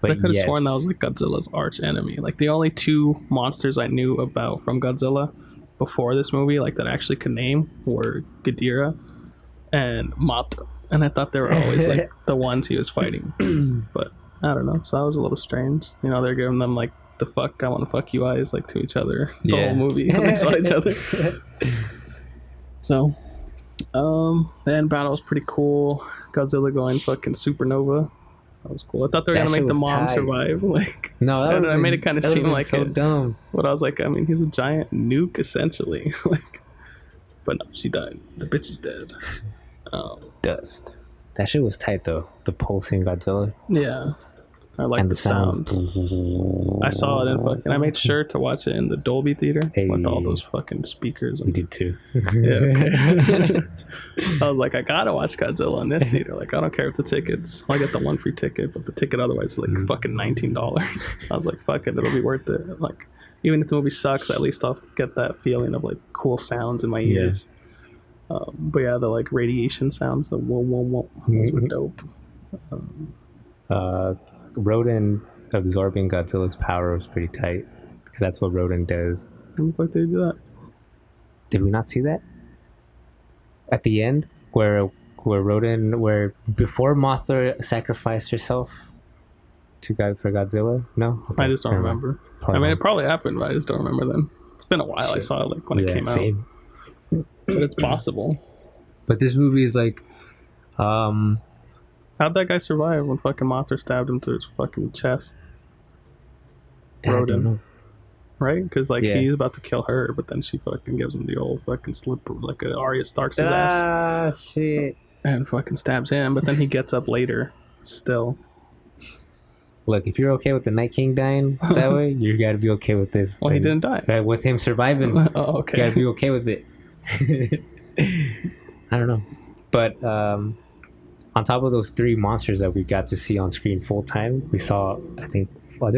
But I could have sworn that was like Godzilla's arch enemy. Like the only two monsters I knew about from Godzilla before this movie, like that I actually could name, were Ghidorah and Mothra. And I thought they were always like the ones he was fighting. But I don't know. So that was a little strange. You know, they're giving them like the fuck, I want to fuck you eyes like to each other the whole movie. They saw each other. So, the end battle was pretty cool. Godzilla going fucking supernova. That was cool. I thought they were gonna make the mom survive. Like, no, I made it kind of seem like so dumb. But I was like, I mean, he's a giant nuke essentially. Like, but no, she died. The bitch is dead. Dust. That shit was tight though. The pulsing Godzilla. Yeah. I like the sound. I saw it in fucking. I made sure to watch it in the Dolby theater with all those fucking speakers. We did too. Yeah. Okay. I was like, I gotta watch Godzilla in this theater. Like, I don't care if the tickets. I get the one free ticket, but the ticket otherwise is like fucking $19. I was like, fuck it, it'll be worth it. Like, even if the movie sucks, at least I'll get that feeling of like cool sounds in my ears. But yeah, the like radiation sounds, the whoa whoa whoa, those were dope. Rodan absorbing Godzilla's power was pretty tight because that's what Rodan does. How the fuck did he do that? Did we not see that at the end where before Mothra sacrificed herself for Godzilla? No, okay. I just don't remember. I mean, it probably happened, but I just don't remember then. It's been a while. Shit. I saw it like when it came out, but it's possible. But this movie is like, how'd that guy survive when fucking Mothra stabbed him through his fucking chest? Rodan. Right? Because like he's about to kill her, but then she fucking gives him the old fucking slip, like a Arya Stark's ass. Ah, shit. And fucking stabs him, but then he gets up later still. Look, if you're okay with the Night King dying that way, you gotta be okay with this. Well, he didn't die. With him surviving. Oh, okay. You gotta be okay with it. I don't know. But on top of those three monsters that we got to see on screen full time, we saw, I think,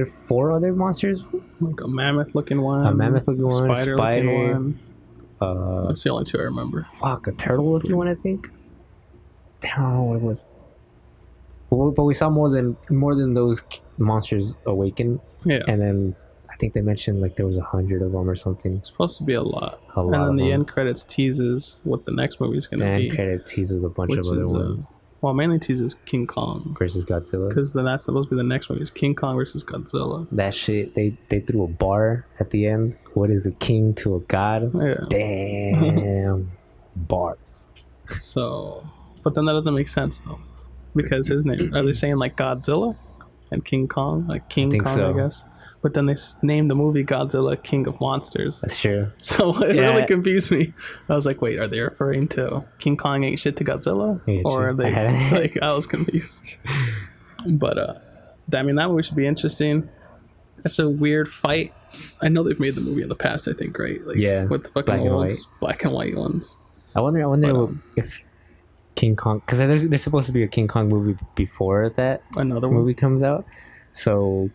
four other monsters. Like a mammoth-looking one. Spider-looking one. That's the only two I remember. Fuck, a turtle-looking one, I think. I don't know what it was. But we saw more than those monsters awaken. Yeah. And then I think they mentioned like there was 100 of them or something. It's supposed to be a lot. And then the end credits teases what the next movie is going to be. The end credit teases a bunch of other ones. Well, mainly teases King Kong versus Godzilla. Because then that's supposed to be the next movie. Is King Kong versus Godzilla. That shit, they threw a bar at the end. What is a king to a god? Yeah. Damn. Bars. So, But then that doesn't make sense though, because his name, are they saying like Godzilla and King Kong, like King think Kong, so. I guess. But then they named the movie Godzilla King of Monsters. That's true. So it Yeah. really confused me. I was like, wait, are they referring to King Kong ain't shit to Godzilla? Yeah, Or are true. they like, I was confused. But I mean, that movie should be interesting. It's a weird fight. I know they've made the movie in the past, I think, right? Like, Yeah, with the fucking black and old white. black and white ones. I wonder But, if King Kong, because there's supposed to be a King Kong movie before that Another one. movie comes out. So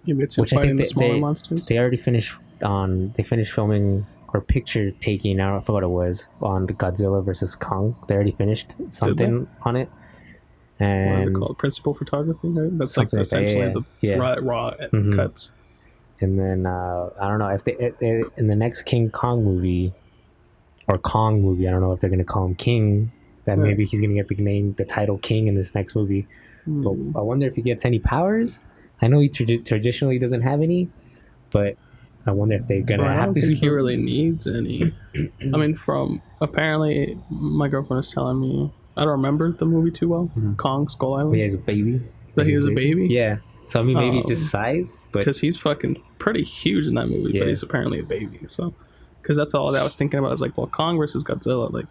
Maybe it's him which I fighting think the smaller monsters. they already finished They finished filming or picture taking. I forgot what it was on the Godzilla versus Kong. They already finished something on it. What is it And called? Principal photography, right? That's like Something like that, essentially yeah. the raw Mhm. cuts. and then I don't know if they in the next King Kong movie or Kong movie. I don't know if they're gonna call him King. That Yeah. maybe he's gonna get the title King in this next movie. But I wonder if he gets any powers. I know he traditionally doesn't have any, but I wonder if they're gonna Well, I have don't to. think he really needs any. I mean, from apparently my girlfriend was telling me, I don't remember the movie too well. Kong Skull Island. He has a baby. That he was a baby? Yeah. So I mean, maybe Um, just size, but Because he's fucking pretty huge in that movie, Yeah. but he's apparently a baby. So, because that's all that I was thinking about. I was like, well, Kong versus Godzilla, like,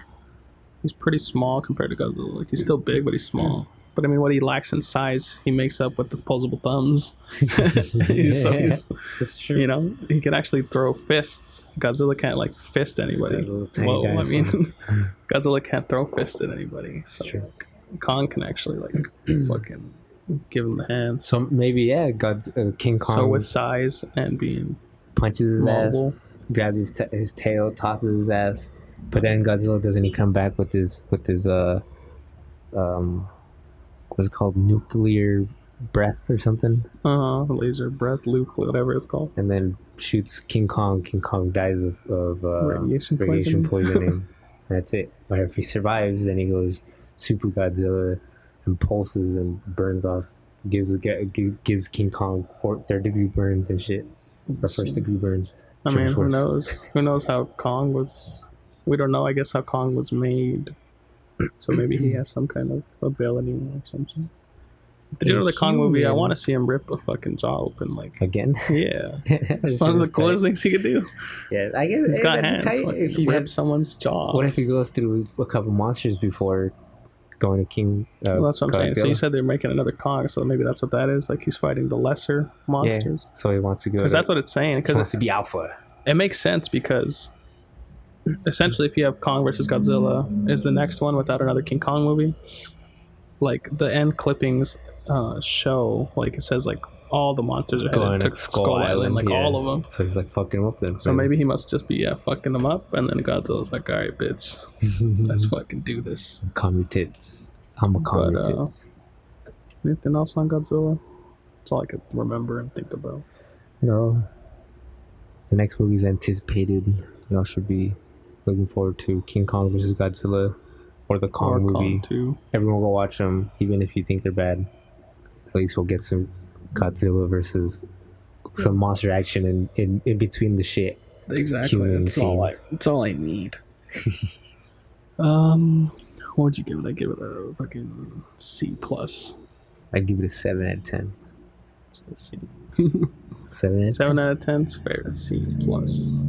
he's pretty small compared to Godzilla. Like, he's still big, but he's small. But I mean, what he lacks in size, he makes up with the opposable thumbs. So he's, that's true. you know, he can actually throw fists. Godzilla can't like fist anybody. little tiny Whoa, I mean, dinosaur. Godzilla can't throw fists at anybody. So True. Kong can actually like fucking give him the hands. So maybe King Kong So with size and being punches his mobile. ass, grabs his tail, tosses his ass, but then Godzilla doesn't he come back with his what's it called, nuclear breath or something, laser breath, Luke, whatever it's called. and then shoots King Kong. King Kong dies of Radiation poisoning. That's it. But if he survives, then he goes Super Godzilla and pulses and burns off, gives King Kong third degree burns and shit, or first degree burns. I mean, Triple who force. knows? Who knows how Kong was? We don't know. I guess how Kong was made. So maybe he has some kind of ability or something. If they do the Kong movie, I want to see him rip a fucking jaw open. Like, Again? yeah, It's it's one of the just coolest tight. things he could do. Yeah, I guess He's got that'd be hands. tight Like, if he he ripped someone's jaw. What if he goes through a couple monsters before going to King? Well, that's what I'm saying. So Godzilla? you said they're making another Kong, so maybe that's what that is. Like he's fighting the lesser monsters. Yeah, so he wants to go. Because that's what it's saying. he Because wants to be alpha. it makes sense because essentially if you have Kong versus Godzilla is the next one without another King Kong movie, like the end clippings show, like it says like all the monsters are Going headed to Skull Island, like yeah. all of them. So he's like fucking him up then. So maybe he must just be fucking them up, and then Godzilla's like, all right, bitch, let's fucking do this. calm your tits. I'm a calm your But, tits. Anything else on Godzilla? That's all I could remember and think about. No. The next movie's anticipated. Y'all should be looking forward to King Kong versus Godzilla or the Kong Or movie. Kong 2. Everyone will watch them, even if you think they're bad. At least we'll get some Godzilla versus some monster action in between the shit. Exactly. Human That's all I need. What would you give it? I give it a fucking C plus. I'd give it a 7 out of 10. C. 7 out of 10? 7 out of 10 is fair. C plus.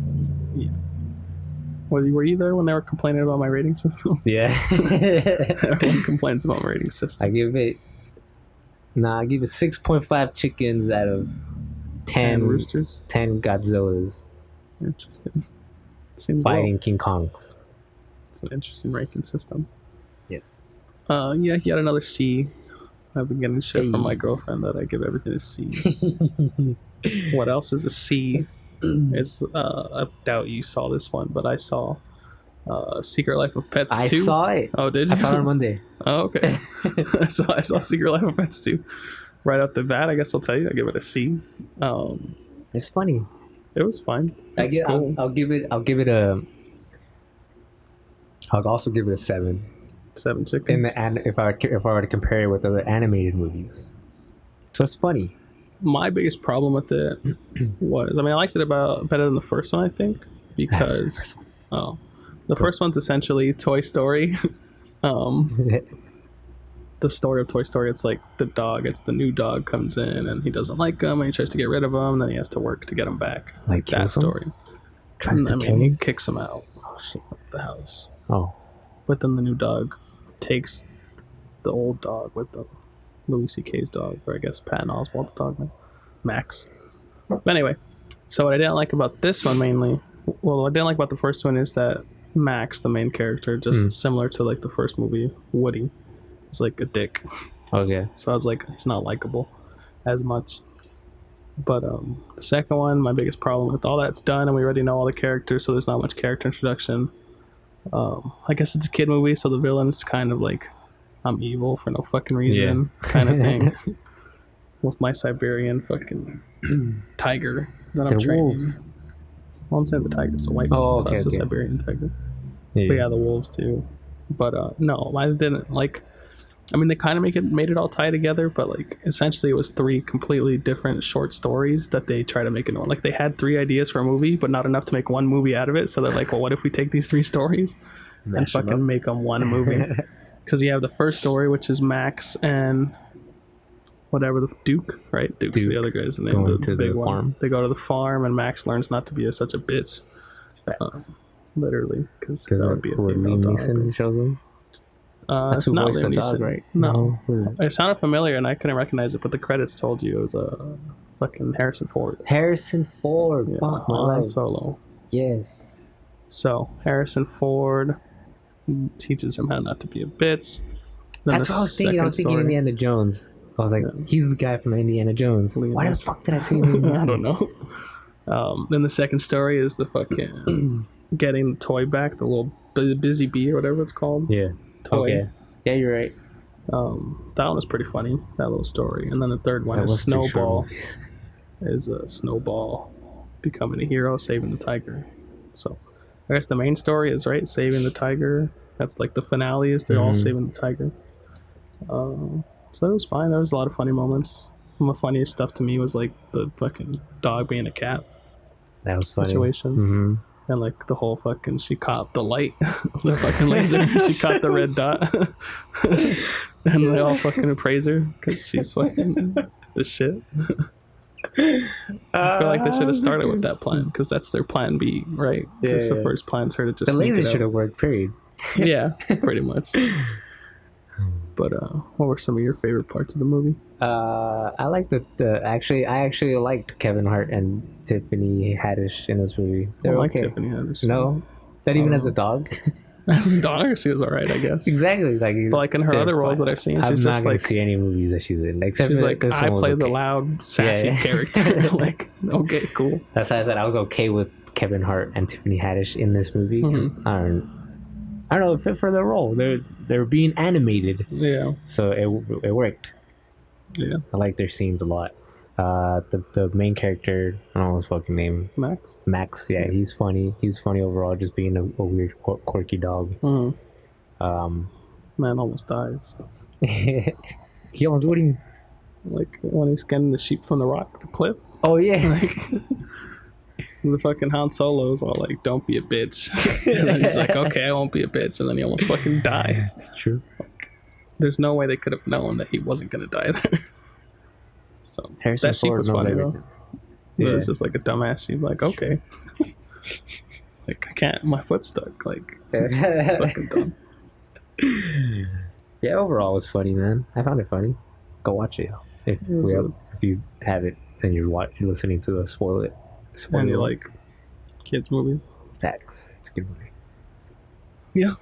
Yeah. Were you there when they were complaining about my rating system? Yeah. Everyone complains about my rating system. I give it 6.5 chickens out of 10 And roosters. 10 Godzillas Interesting. Seems low. fighting King Kongs. It's an interesting ranking system. Yes. Yeah, he had another C. I've been getting shit from my Hey. girlfriend that I give everything a C. What else is a C? Is I doubt you saw this one, but I saw Secret Life of Pets 2. I saw it. Oh, did you? I saw it on Monday. Oh, okay. I saw Secret Life of Pets 2. Right off the bat, I guess I'll tell you, I give it a C. It's funny. It was fine. I'll give it a. I'll also give it a 7. 7 chickens. If I were to compare it with other animated movies, so it's funny. My biggest problem with it was, I mean, I liked it better than the first one, I think, because the first one's essentially Toy Story The story of Toy Story, it's like it's the new dog comes in and he doesn't like him and he tries to get rid of him and then he has to work to get him back. Like that kills him? story. Tries to kill he him? kicks him out of the house. Oh. But then the new dog takes the old dog with them. Louis C.K.'s dog, or I guess Patton Oswalt's dog now. Max. But anyway, so what I didn't like about this one mainly, well, what I didn't like about the first one is that Max, the main character, just similar to like the first movie, Woody, is like a dick. Okay. So I was like, he's not likable as much. But the second one, my biggest problem with all that's done and we already know all the characters, so there's not much character introduction. I guess it's a kid movie, so the villain's kind of like, I'm evil for no fucking reason kind of thing. With my Siberian fucking tiger that I'm training. Wolves. Well, I'm saying the tiger's a white one, so that's the Siberian tiger. Yeah. But yeah, the wolves too. But no, I didn't like. I mean, they kind of made it all tie together, but like essentially it was 3 completely different short stories that they try to make into one. Like they had 3 ideas for a movie, but not enough to make one movie out of it. So they're like, well, what if we take these 3 stories and fucking make them one movie? Because you have the first story, which is Max and whatever, the Duke, right? Duke's the other guy's name, the big one. Farm. They go to the farm, and Max learns not to be such a bitch. Literally, because that would be a female dog. Neeson shows him. It's not Liam Neeson, dog, right? No, it sounded familiar, and I couldn't recognize it, but the credits told you it was fucking Harrison Ford. Harrison Ford, yeah, Han Solo. Yes. So Harrison Ford teaches him how not to be a bitch. Then that's what I was thinking. I was thinking Indiana Jones. I was like, he's the guy from Indiana Jones. Why the fuck did I say him? I don't know. Then the second story is the fucking getting the toy back, the little Busy Bee or whatever it's called. Yeah. Toy. Okay. Yeah, you're right. That one was pretty funny, that little story. And then the third one is Snowball. Is a Snowball becoming a hero, saving the tiger. So I guess the main story is saving the tiger. That's like the finale is they're all saving the tiger. So it was fine. There was a lot of funny moments. The funniest stuff to me was like the fucking dog being a cat. That was situation. Mm-hmm. And like the whole fucking, she caught the light, the fucking laser. She caught the red dot. And they all fucking praise her because she's fucking the shit. I feel like they should have started with that plan because that's their plan B, right? Because the first plan's her to just the laser should have worked, period. Yeah, pretty much. But what were some of your favorite parts of the movie? I liked I actually liked Kevin Hart and Tiffany Haddish in this movie. I like Tiffany Haddish. No, not even as a dog. As a daughter, she was alright, I guess. Exactly, but like in her other roles that I've seen, she's just like, see any movies that she's in. Except she's like, I play the loud, sassy character. Like, okay, cool. That's why I said I was okay with Kevin Hart and Tiffany Haddish in this movie. I don't know, it fit for their role. They're being animated. Yeah. So it worked. Yeah. I like their scenes a lot. The main character, I don't know his fucking name. Max, yeah, he's funny. He's funny overall, just being a weird, quirky dog. Man almost dies. He almost would. Like when he's getting the sheep from the cliff. Oh yeah. Like, the fucking Han Solo's all like, "Don't be a bitch," and then he's like, "Okay, I won't be a bitch," and then he almost fucking dies. It's true. Like, there's no way they could have known that he wasn't gonna die there. So Harrison that sheep was funny though. Yeah. It was just like a dumbass sheep. Like, okay, like I can't. My foot's stuck. Like, it's fucking dumb. Yeah, overall, it was funny, man. I found it funny. Go watch it if you have it and you're listening to the spoil it. And you like kids movie. Facts. It's a good movie. Yeah.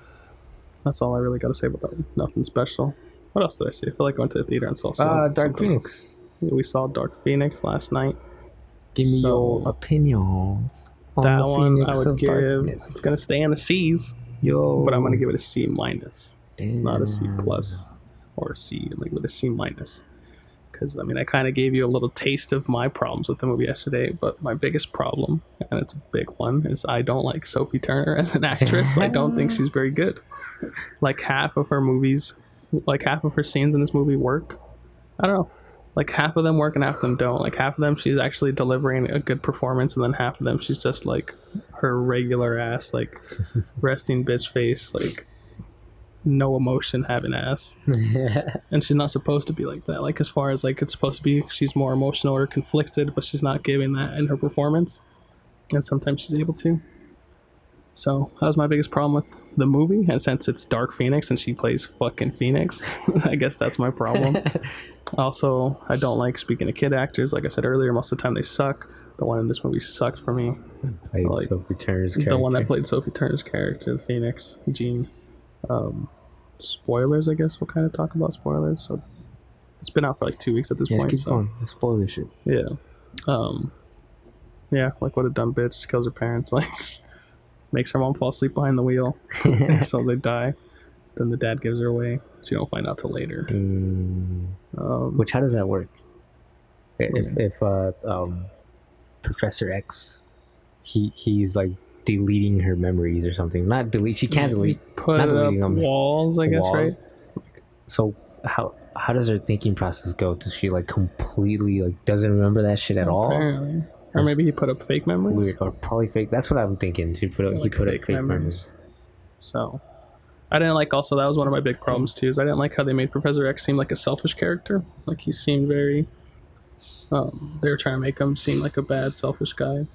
That's all I really got to say about that one. Nothing special. What else did I see? I feel like I went to the theater and saw Dark Phoenix. Yeah, we saw Dark Phoenix last night. Give me your opinions. That one I would give. Darkness. It's gonna stay in the C's. But I'm gonna give it a C minus, not a C plus or a C. I'm gonna give it a C minus. Because I mean, I kind of gave you a little taste of my problems with the movie yesterday, but my biggest problem, and it's a big one, is I don't like Sophie Turner as an actress. I don't think she's very good. Like half of her scenes in this movie work. I don't know. Like half of them work and half of them don't. Like half of them she's actually delivering a good performance, and then half of them she's just like her regular ass, like resting bitch face, like no emotion having ass. And she's not supposed to be like that. Like, as far as like it's supposed to be, she's more emotional or conflicted, but she's not giving that in her performance. And sometimes she's able to. So that was my biggest problem with the movie. And since it's Dark Phoenix and she plays fucking Phoenix, I guess that's my problem. Also, I don't like, speaking of kid actors, like I said earlier, most of the time they suck. The one in this movie sucked for me. Played Like, Sophie Turner's character. the one that played Sophie Turner's character, Phoenix, Jean. Spoilers, I guess. We'll kind of talk about spoilers. So it's been out for like 2 weeks at this Yes, point. keep So going. Spoil this shit. yeah. Yeah, like what a dumb bitch. She kills her parents. Like, makes her mom fall asleep behind the wheel. So they die. Then the dad gives her away. So you don't find out till later. Which, how does that work? If Professor X, he's like deleting her memories or something. Not delete. She can't delete. Put Not up deleting them. walls, I guess, Walls. right? So how does her thinking process go? Does she like completely like doesn't remember that shit at all? Apparently. Or maybe he put up fake memories. Weird, or probably fake. That's what I'm thinking. He put up fake memories. So I didn't like, also that was one of my big problems too, is I didn't like how they made Professor X seem like a selfish character. Like, he seemed very they were trying to make him seem like a bad, selfish guy,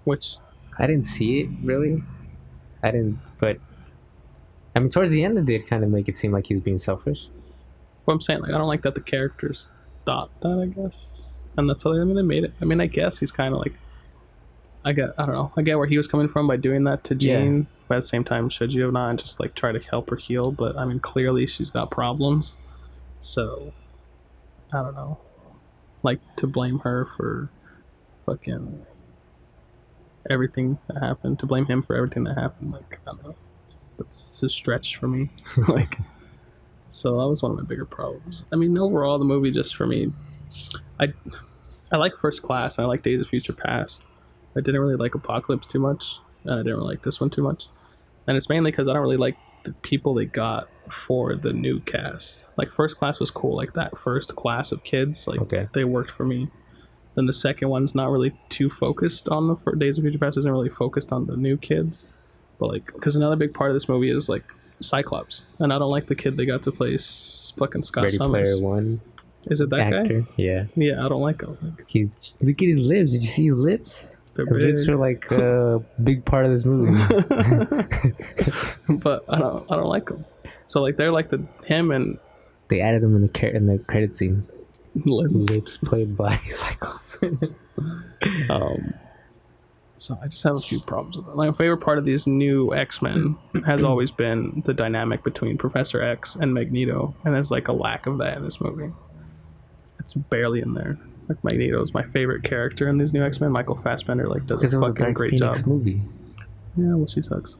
which I didn't see it really. I didn't, but I mean, towards the end, it did kind of make it seem like he was being selfish. what I'm saying, like, I don't like that the characters thought that, I guess. And that's how they made it. I mean, I guess he's kind of like, I don't know. I get where he was coming from by doing that to Jean. Yeah. But at the same time, should you have not just like try to help her heal? But I mean, clearly she's got problems. So I don't know. Like, to blame her for fucking everything that happened, to blame him for everything that happened, like, I don't know. That's a stretch for me. Like, so that was one of my bigger problems. I mean, overall, the movie, just for me, I like First Class and I like Days of Future Past. I didn't really like Apocalypse too much, and I didn't really like this one too much. And it's mainly because I don't really like the people they got for the new cast. Like, First Class was cool, like that first class of kids, like, okay, they worked for me. Then the second one's not really too focused on the Days of Future Past, isn't really focused on the new kids. But like, because another big part of this movie is like Cyclops, and I don't like the kid they got to play fucking Scott Ready Summers. Player One. Is it that actor? Guy? Yeah, I don't like him. Like, he's, look at his lips. Did you see his lips? His lips are like a big part of this movie. But I don't like him. So like, they're like him and they added him in the credit scenes. Lips played by Cyclops. So I just have a few problems with it. My favorite part of these new X-Men has always been the dynamic between Professor X and Magneto, and there's like a lack of that in this movie. It's barely in there. Like, Magneto is my favorite character in these new X-Men. Michael Fassbender like does a fucking great job. Movie. Yeah, well, she sucks.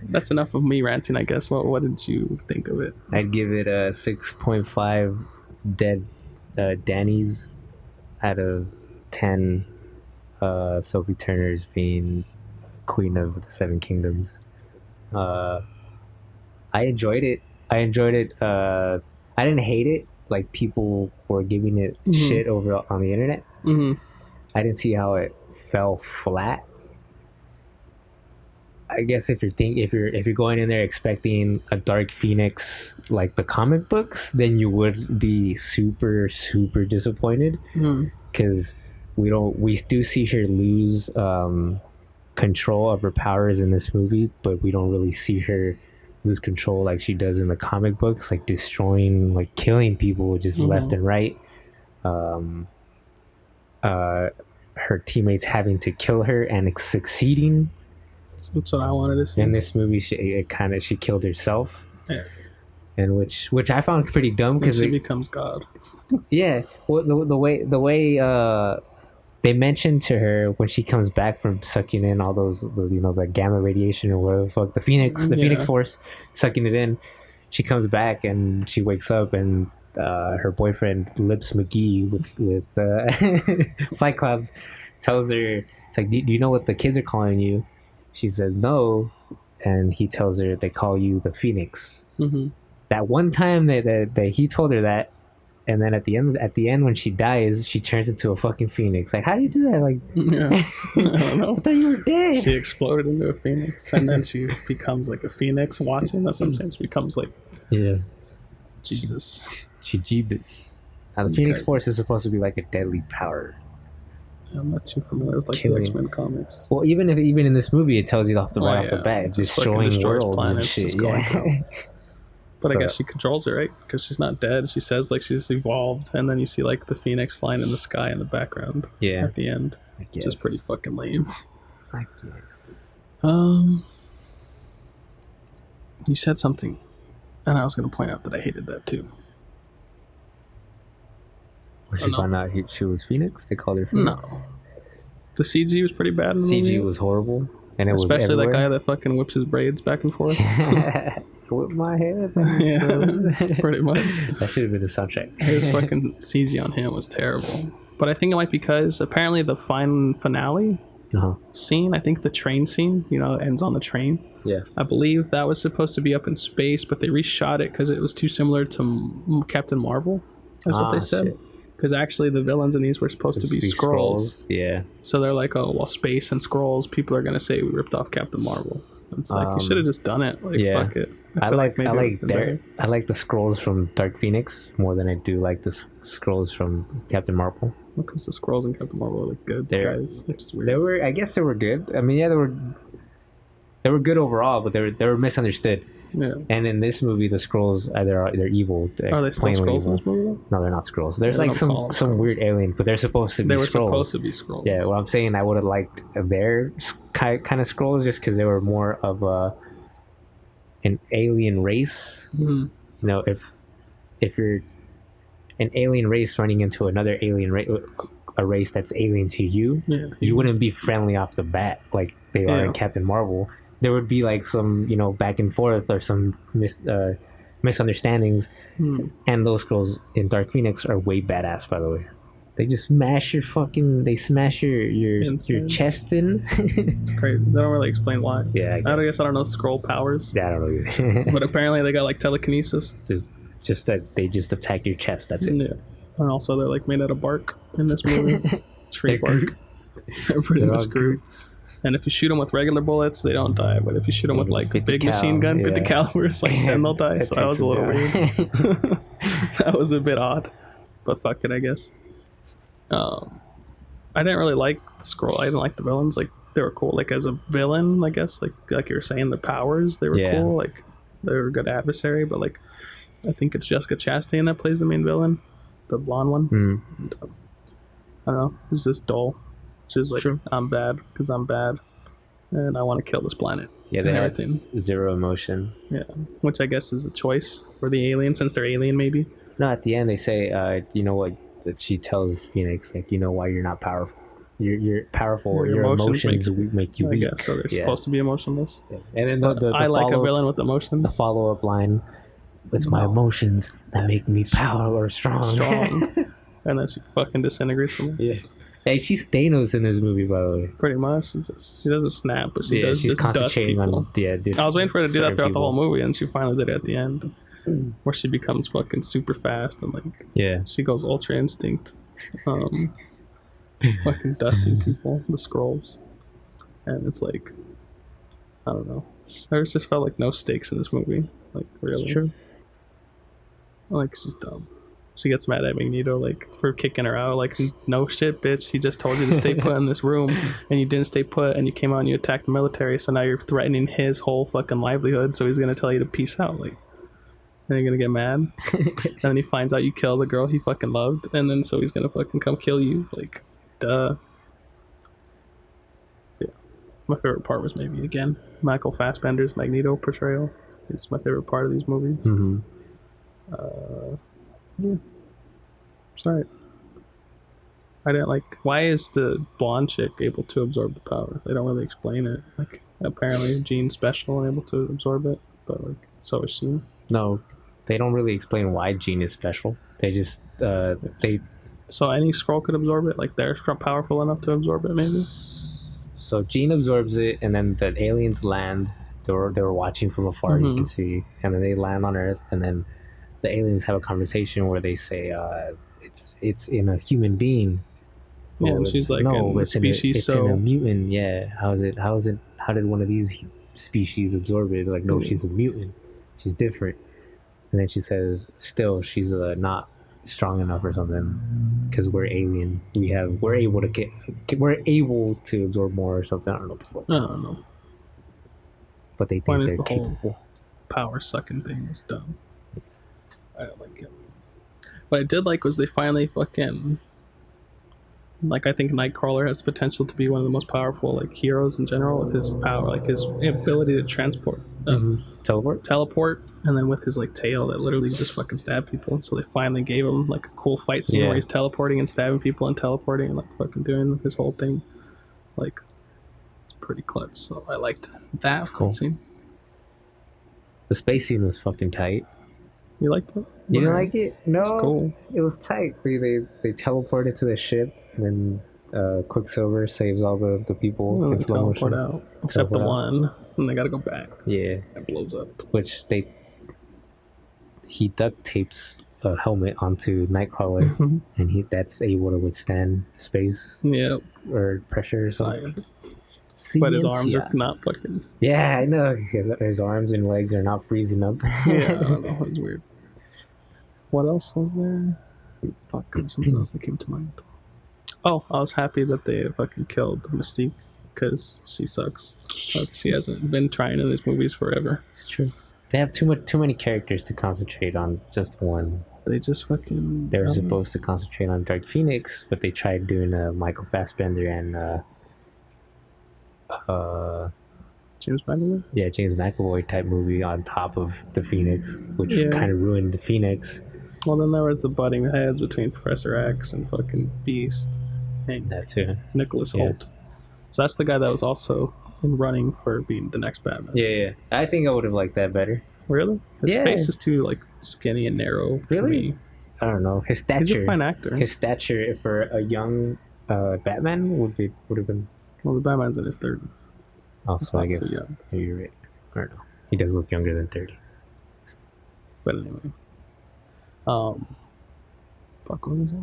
That's enough of me ranting, I guess. What did you think of it? I'd give it a 6.5 dead Dannies out of 10. Sophie Turner's being Queen of the Seven Kingdoms. I enjoyed it. I didn't hate it. Like, people were giving it shit over on the internet. I didn't see how it fell flat. I guess if you're going in there expecting a Dark Phoenix like the comic books, then you would be super, super disappointed, because we do see her lose control of her powers in this movie, but we don't really see her lose control like she does in the comic books, like destroying, like killing people just left and right. Her teammates having to kill her and succeeding. That's what I wanted to see. In this movie, she killed herself. Yeah. And which I found pretty dumb, because she becomes God. Yeah, well, the way they mentioned to her when she comes back from sucking in all those the gamma radiation or whatever the fuck, the Phoenix Force sucking it in. She comes back and she wakes up, and her boyfriend Lips McGee with Cyclops tells her, it's like, do you know what the kids are calling you? She says no, and he tells her they call you the Phoenix. That one time that he told her that, And then at the end when she dies, she turns into a fucking phoenix. Like, how do you do that? Like, Yeah. I don't know. I thought you were dead. She exploded into a phoenix, and then she becomes like a phoenix watching. That's what I'm saying. She becomes like Yeah. Jesus. She jeebus. Now the Phoenix Force is supposed to be like a deadly power. I'm not too familiar with like Killing. the X-Men comics. Well, even in this movie, it tells you off the off the bat, Just fucking destroying destroys worlds and planets, shit. just going Yeah. down. But So- I guess she controls it, right? Because she's not dead. She says like she's evolved, and then you see like the phoenix flying in the sky in the background Yeah. at the end, I which is guess. pretty fucking lame. I guess. You said something, and I was gonna point out that I hated that too. Was she no. found out she was Phoenix? They called her Phoenix. No, the CG was pretty bad in the movie. CG was horrible, and it especially was that guy everywhere. that fucking whips his braids back and forth. Whip my head. Yeah, pretty much. That should have been the soundtrack. His fucking CG on him was terrible. But I think it might be because apparently the finale Uh-huh. scene, I think the train scene, ends on the train. Yeah. I believe that was supposed to be up in space, but they reshot it because it was too similar to Captain Marvel. That's what they said. Because actually the villains in these were supposed to be Skrulls. Yeah. So they're like, oh, well, space and Skrulls, people are going to say we ripped off Captain Marvel. It's like, you should have just done it. Like, yeah. fuck it. I feel like maybe it would've been better. I like the Skrulls from Dark Phoenix more than I do like the Skrulls from Captain Marvel. Because the Skrulls and Captain Marvel are like good guys, which is weird. They were, I guess, they were good. I mean, yeah, they were good overall, but they were misunderstood. Yeah. And in this movie, the Skrulls they're evil. Are they still plainly Skrulls in evil. this movie? No, they're not Skrulls. There's Yeah, they like don't call them some Skrulls. weird alien, but they're supposed to be They were Skrulls. supposed to be Skrulls. Yeah, well, I'm saying I would have liked their kind of Skrulls just because they were more of an alien race. Mhm. You know, if you're an alien race running into another alien race, a race that's alien to you, Yeah. you wouldn't be friendly off the bat like they are in Captain Marvel. There would be like some, back and forth or some misunderstandings. And those girls in Dark Phoenix are way badass, by the way. They just smash your chest in. It's crazy. They don't really explain why. Yeah, I guess I don't know Skrull powers. Yeah, I don't know either. But apparently they got like telekinesis. just that they just attack your chest. That's it. Yeah. And also they're like made out of bark in this movie. Tree They're bark. Groot. They're pretty They're much all Groot. Groots. And if you shoot them with regular bullets, they don't die. But if you shoot them with like 50 big cal, machine gun, 50 yeah. calibers, like then they'll die. So that was a little weird. That was a bit odd. But fuck it, I guess. I didn't really like the Skrull. I didn't like the villains. Like they were cool. Like as a villain, I guess. Like you were saying, the powers they were cool. Like they were a good adversary. But like I think it's Jessica Chastain that plays the main villain, the blonde one. And, I don't know. It's just dull. She's like, I'm bad because I'm bad, and I want to kill this planet. Yeah, they have zero emotion. Yeah, which I guess is the choice for the alien, since they're alien, maybe. No, at the end they say, you know what? That she tells Phoenix, like, you know why you're not powerful. You're powerful. Your emotions make you weak. I guess so. They're supposed to be emotionless. Yeah. And then the I like a villain with emotions. The follow-up line: "It's my emotions that make me powerful or strong." And then she fucking disintegrates him. Yeah. Hey, she's Thanos in this movie, by the way. Pretty much. She doesn't snap, but she does. She's just concentrating dust on. Yeah, I was waiting for her to do that throughout the whole movie, and she finally did it at the end, where she becomes fucking super fast and like she goes ultra instinct, fucking dusting people, the Skrulls, and it's like I don't know. I just felt like no stakes in this movie. Like really, it's true. Like she's dumb. She gets mad at Magneto, like, for kicking her out. Like, no shit, bitch. He just told you to stay put in this room, and you didn't stay put, and you came out and you attacked the military, so now you're threatening his whole fucking livelihood, so he's gonna tell you to peace out, like. And you're gonna get mad. And then he finds out you killed the girl he fucking loved, and then so he's gonna fucking come kill you. Like, duh. Yeah. My favorite part was maybe, again, Michael Fassbender's Magneto portrayal. It's my favorite part of these movies. Yeah. Sorry. I didn't like. Why is the blonde chick able to absorb the power? They don't really explain it. Like, apparently Jean's special and able to absorb it, but like, so is she. No, they don't really explain why Jean is special. They just So any Skrull could absorb it. Like they're powerful enough to absorb it, maybe. So Jean absorbs it, and then the aliens land. They were watching from afar. You can see, and then they land on Earth, and then the aliens have a conversation where they say it's in a human being. Yeah, and Oh, she's it's- like, no, in the it's in a, species, it's in a so mutant. Yeah, how is it? How did one of these species absorb it? It's like, no, Yeah. she's a mutant. She's different. And then she says, still, she's not strong enough or something because we're alien. We're able to we're able to absorb more or something. I don't know what the fuck. I don't know. But they Point think is, they're the whole capable. power sucking thing was dumb. I don't like it. What I did like was they finally fucking, like, I think Nightcrawler has the potential to be one of the most powerful, like, heroes in general with his power, like his ability to transport, teleport, and then with his like tail that literally just fucking stab people. So they finally gave him like a cool fight scene Yeah. where he's teleporting and stabbing people and teleporting and like fucking doing his whole thing. Like, it's pretty clutch. So I liked that fight cool. scene. The space scene was fucking tight. You liked it? You didn't Or- like it? No, It's cool. it was tight. They teleported to the ship, and then Quicksilver saves all the people And in then slow teleport motion. out, except the Teleport one, and they gotta go back. Yeah, It blows up. which he duct tapes a helmet onto Nightcrawler, and that's able to withstand space Yep, or pressure or something. science. But his arms Ciencia. are not fucking. Yeah, I know. His arms and legs are not freezing up. Yeah, I don't know. It was weird. What else was there? Fuck, there was something else that came to mind. Oh, I was happy that they fucking killed Mystique because she sucks. Like, she hasn't been trying in these movies forever. It's true. They have too many characters to concentrate on just one. They just fucking. They were supposed to concentrate on Dark Phoenix, but they tried doing a Michael Fassbender and James McAvoy? James McAvoy type movie on top of the Phoenix, which Yeah. kind of ruined the Phoenix. Well, then there was the butting heads between Professor X and fucking Beast and That too. Nicholas Yeah. Hoult. So that's the guy that was also in running for being the next Batman. Yeah. I think I would have liked that better. Really? His Yeah. face is too like skinny and narrow to Really? me. I don't know. His He's a stature. fine actor. His stature for a young Batman would have been. Well, the Batman's in his 30s. Also, I not too guess young. you're right. I don't know. He does look younger than 30. But anyway. Fuck, what was it?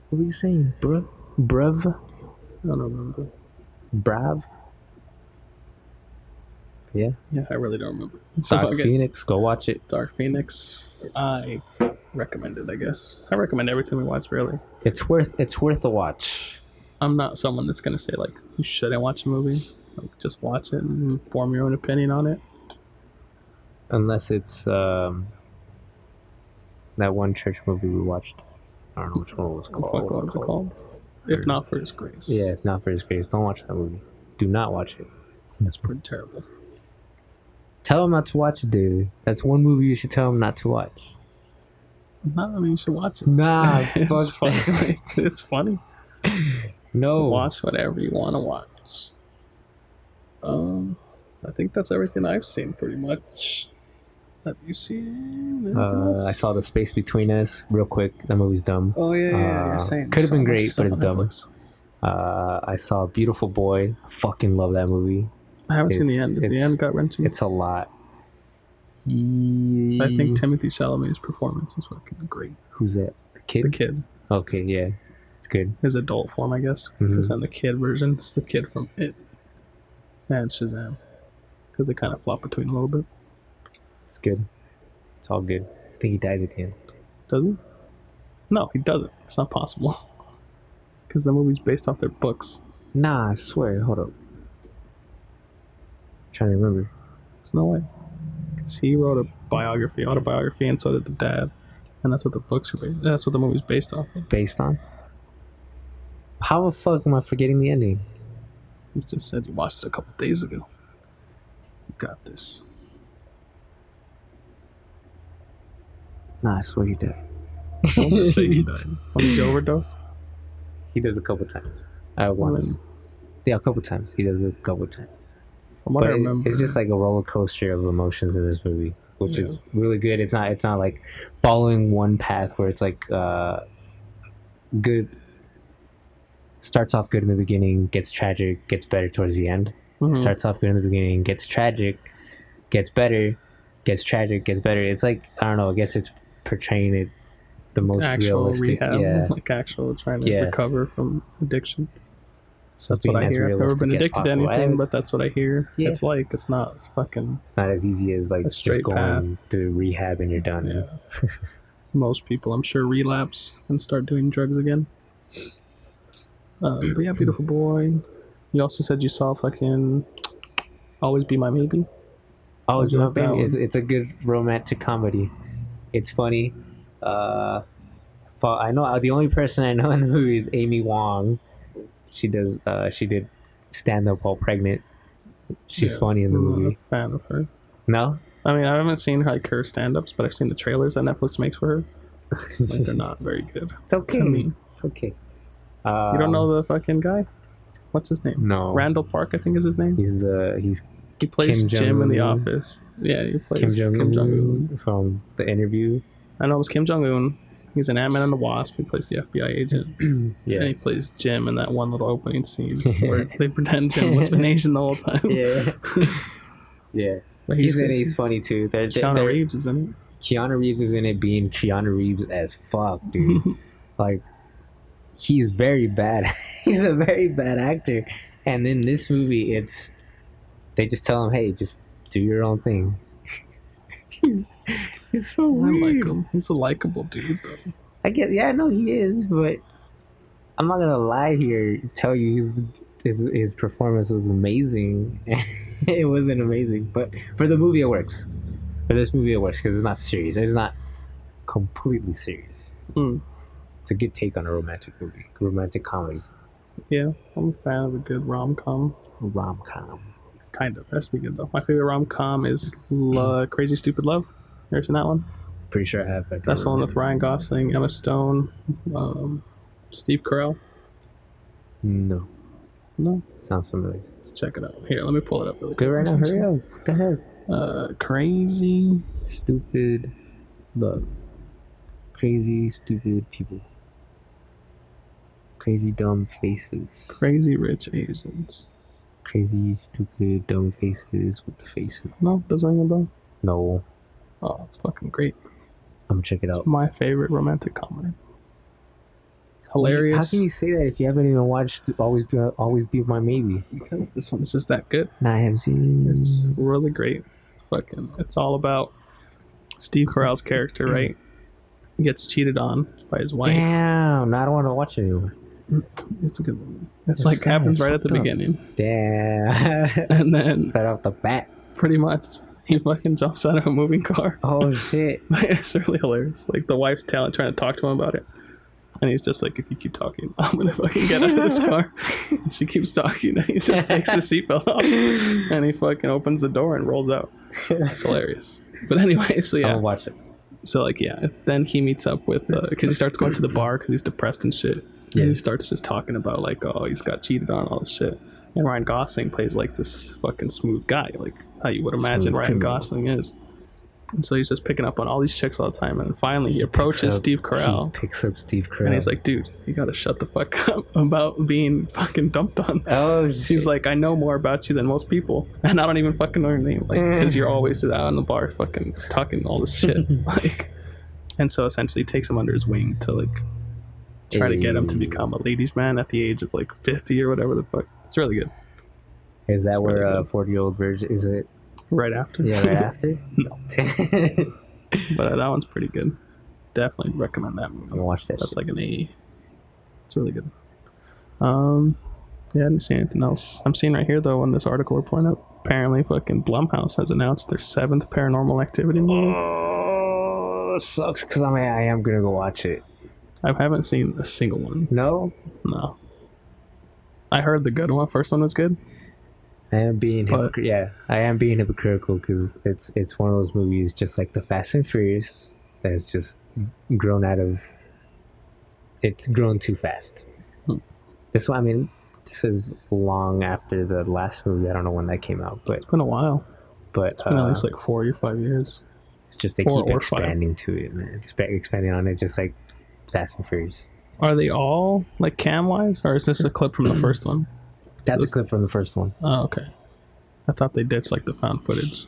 What were you saying, bruv? Bruv? I don't remember. Brav? Yeah. Yeah, I really don't remember. Dark Okay. Phoenix. Go watch it. Dark Phoenix. I recommend it, I guess. I recommend everything we watch, really. It's worth a watch. I'm not someone that's going to say, like, you shouldn't watch a movie. Like, just watch it and form your own opinion on it. Unless it's that one church movie we watched. I don't know which one it was called. Fuck, what was it called? If not for His Grace. Yeah, if not for His Grace, don't watch that movie. Do not watch it. That's pretty terrible. Tell him not to watch it, dude. That's one movie you should tell him not to watch. No, I mean, you should watch it. Nah, It's fuck that. funny. It's funny. No. Watch whatever you want to watch. I think that's everything I've seen, pretty much. Have you seen anything else? I saw The Space Between Us real quick. That movie's dumb. Oh yeah, you're saying could have so been much great, stuff but it's on dumb. Netflix. I saw Beautiful Boy. I fucking love that movie. I haven't seen the It's- end. Is the it's- end gut wrenching? It's a lot. I think Timothy Chalamet's performance is fucking great. Who's that? The kid? The kid, Okay, yeah. It's good. his adult form, I guess, because then the kid version is the kid from It and Shazam, because they kind of flop between a little bit. It's good. It's all good. I think he dies at the end. Does he? No, he doesn't. It's not possible. Because the movie's based off their books. Nah, I swear. Hold up. I'm trying to remember. There's no way. Because he wrote a autobiography, and so did the dad. And that's what the books are based. That's what the movie's based off. Based on? How the fuck am I forgetting the ending? You just said you watched it a couple days ago. You got this. Nah, I swear he died. Don't just say he died. When he overdose? He does a couple times. Once. When? Yeah, a couple times. He does a couple times. From what But I remember, it's just like a roller coaster of emotions in this movie, which Yeah. is really good. It's not like following one path where it's like good. Starts off good in the beginning, gets tragic, gets better towards the end. Mhm. Starts off good in the beginning, gets tragic, gets better, gets tragic, gets better. It's like, I don't know, I guess it's portraying it the most Actual realistic. rehab, Yeah, like actual trying to Yeah. recover from addiction. so That's what I hear. I've never been addicted to anything, but that's what I hear. Yeah. It's like it's not fucking. It's not as easy as like A straight just going to rehab and you're done. Yeah. Most people, I'm sure, relapse and start doing drugs again. But yeah, beautiful boy. You also said you saw fucking Always Be My Maybe. Oh, How'd you like that Baby, one? it's a good romantic comedy. It's funny. I know the only person I know in the movie is Amy Wong. She did stand up while pregnant. She's funny in the I'm movie. not a fan of her. No, I mean, I haven't seen like her stand-ups, but I've seen the trailers that Netflix makes for her. Like, they're not very good. it's okay. To me. It's okay. You don't know the fucking guy? What's his name? No. Randall Park, I think is his name. He's He plays Kim Jim in The Jong-un. Office. Yeah, he plays Kim Kim Jong-un. from The Interview. I know it was Kim Jong-un. He's an Ant-Man and the Wasp. He plays the FBI agent. Yeah. And he plays Jim in that one little opening scene where they pretend Jim was been Asian the whole time. Yeah. Yeah. But He's in good it. He's too. funny too. Keanu Reeves is in Keanu Reeves is in it, being Keanu Reeves as fuck, dude. it. Like, he's very bad. He's a very bad actor. And in this movie, they just tell him, "Hey, just do your own thing." he's so I weird. like him. He's a likable dude, though. I know he is, but I'm not gonna lie here. Tell you his performance was amazing. It wasn't amazing, but for the movie, it works. For this movie, it works because it's not serious. It's not completely serious. Mm. It's a good take on a romantic movie, romantic comedy, Yeah, I'm a fan of a good rom-com. rom-com. Kind of. Has to be good, though. My favorite rom-com is Crazy Stupid Love. You ever seen that one? Pretty sure I have. I don't That's the one with remember. Ryan Gosling, Emma Stone, Steve Carell. No, No? sounds familiar. Check it out. Here, let me pull it up really Good quick. right now. Hurry up. What the heck? Crazy. Stupid love. Crazy, stupid people. Crazy, dumb faces. Crazy Rich Asians. Crazy, stupid, dumb faces with the faces. No, doesn't ring a bell. No, Oh, it's fucking great. I'm gonna check it out. It's my favorite romantic comedy. It's hilarious. How can you say that if you haven't even watched Always Be My Maybe? Because this one's just that good. Nah, I haven't seen it. It's really great. Fucking, it's all about Steve Carell's character, right? He gets cheated on by his wife. Damn, I don't want to watch it anymore. It's a good movie. It's It's like sad, happens it's right at the fucked up. beginning, Damn. and then Right off the bat. pretty much he fucking jumps out of a moving car. Oh shit. It's really hilarious. Like the wife's trying to talk to him about it, and he's just like, "If you keep talking, I'm gonna fucking get out of this car." And she keeps talking, and he just takes his seatbelt off, and he fucking opens the door and rolls out. It's hilarious. But anyway, so I'm yeah, gonna watch it. so like yeah, then he meets up with because he starts going to the bar because he's depressed and shit. Yeah. And he starts just talking about like, oh, he's got cheated on, all this shit. And Ryan Gosling plays like this fucking smooth guy, like how you would imagine Smooth Ryan criminal. Gosling is. And so he's just picking up on all these chicks all the time. And finally he approaches Steve Carell. He picks up Steve Carell. And he's like, dude, you gotta shut the fuck up about being fucking dumped on. oh shit. He's like, I know more about you than most people, and I don't even fucking know your name, like, because you're always out in the bar, fucking talking all this shit, like. And so essentially, he takes him under his wing to like try to get him to become a ladies' man at the age of like 50 or whatever the fuck. It's really good. Is that It's where really a good. 40-year-old virgin is it? Right after, Yeah, right after. No. I'm But that one's pretty good. Definitely recommend that movie. gonna watch that. That's shit. like an A. It's really good. Yeah, I didn't see anything else. I'm seeing right here though in this article we're pointing out. Apparently, fucking Blumhouse has announced their 7th Paranormal Activity movie. Oh, it sucks because I am gonna go watch it. I haven't seen a single one. No, No. I heard the good one. First one was good. I am being But- yeah, I am being hypocritical because it's one of those movies just like the Fast and Furious that's just grown out of. It's grown too fast. Hmm. This one, I mean, this is long after the last movie. I don't know when that came out, but It's been a while. It's been at least like 4 or 5 years. it's just they 4 keep or 5. expanding to it, man. Expanding on it, just like Fast and Furious. Are they all like cam wise, or is this a clip from the first one? That's So a clip from the first one. Oh, okay. I thought they ditched like the found footage.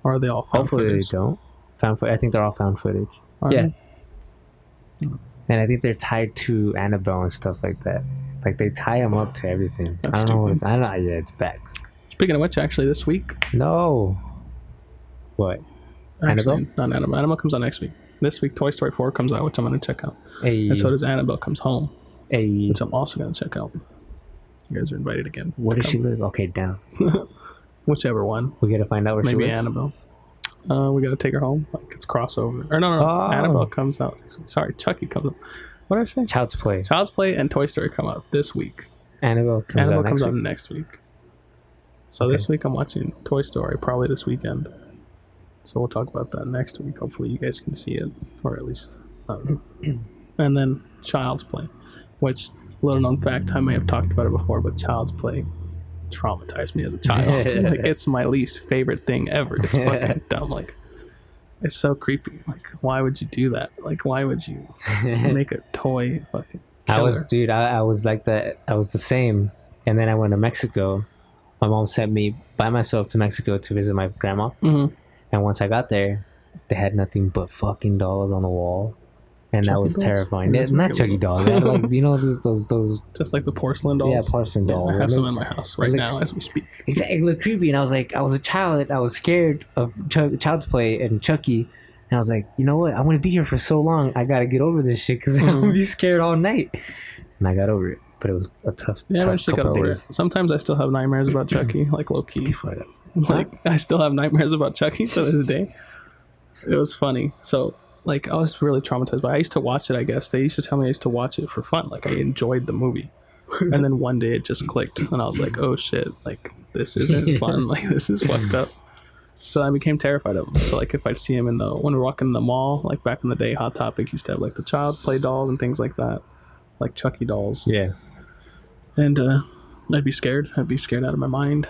Or are they all found Hopefully footage? they don't. I think they're all found footage. Are Yeah. they? And I think they're tied to Annabelle and stuff like that. Like they tie them up to everything. That's I don't know what stupid. it's. I don't know. Yeah, it's facts. Speaking of which, actually, this week. No. What? Actually, Annabelle? not Annabelle. Annabelle comes out next week. This week, Toy Story 4 comes out, which I'm going to check out. Hey. And so does Annabelle Comes Home, Hey. which I'm also going to check out. You guys are invited again. Where does she live? Okay, down. Whichever one. We gotta find out where Maybe she lives. Annabelle. We got to take her home. Like, it's crossover. Or no. Oh. Annabelle comes out. Sorry, Chucky comes out. What did I say? Child's Play. Child's Play and Toy Story come out this week. Annabelle comes out next week. So this week I'm watching Toy Story, probably this weekend. So we'll talk about that next week. Hopefully you guys can see it, or at least I don't know. And then Child's Play, which, little known fact, I may have talked about it before, but Child's Play traumatized me as a child. Like, it's my least favorite thing ever. It's fucking dumb. Like, it's so creepy. Like, why would you do that? Like, why would you make a toy fucking killer? I was like that. I was the same. And then I went to Mexico. My mom sent me by myself to Mexico to visit my grandma. Mm-hmm. And once I got there, they had nothing but fucking dolls on the wall. And Chucky that was dolls? terrifying. Or Yeah, just not regular Chucky dolls? dolls. They had, like, you know, those Just like the porcelain dolls. Yeah, porcelain dolls. I have some in my house right now as we speak. Exactly, it looked creepy. And I was a child. I was scared of Child's Play and Chucky. And I was like, you know what? I want to be here for so long. I got to get over this shit because I'm going to be scared all night. And I got over it. But it was a tough I eventually got couple over days. it. Sometimes I still have nightmares about Chucky, like low key. Like, I still have nightmares about Chucky to this day. It was funny. So, like, I was really traumatized by it. I used to watch it, I guess. They used to tell me I used to watch it for fun. Like, I enjoyed the movie. And then one day it just clicked. And I was like, oh shit, like, this isn't fun. Like, this is fucked up. So I became terrified of him. So, like, if I'd see him when we were walking in the mall, like back in the day, Hot Topic used to have, like, the Child's Play dolls and things like that. Like Chucky dolls. Yeah. And I'd be scared. I'd be scared out of my mind.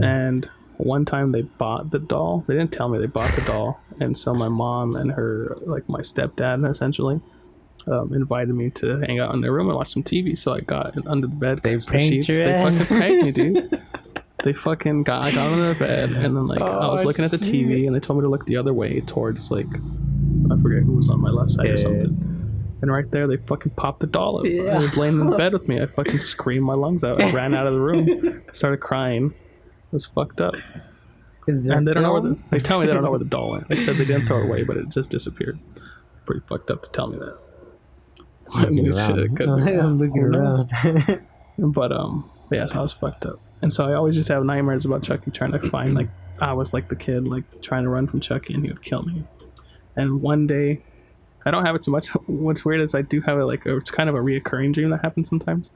And one time they bought the doll. They didn't tell me they bought the doll. And so my mom and her, like my stepdad essentially, invited me to hang out in their room and watch some TV. So I got under the bed. They pranked your ass. They fucking pranked me, dude. They fucking I got under the bed, and then like I was looking at the TV, and they told me to look the other way towards, like, I forget who was on my left side or something. And right there, they fucking popped the doll up. Yeah. I was laying in the bed with me. I fucking screamed my lungs out. I ran out of the room, started crying. It was fucked up. And they don't know where they tell me they don't know where the doll went. They said they didn't throw it away, but it just disappeared. Pretty fucked up to tell me that. I'm looking around. But yeah, so I was fucked up. And so I always just have nightmares about Chucky, trying to find, like, I was like the kid, like, trying to run from Chucky, and he would kill me. And one day, I don't have it too much. What's weird is I do have it, like, it's kind of a reoccurring dream that happens sometimes.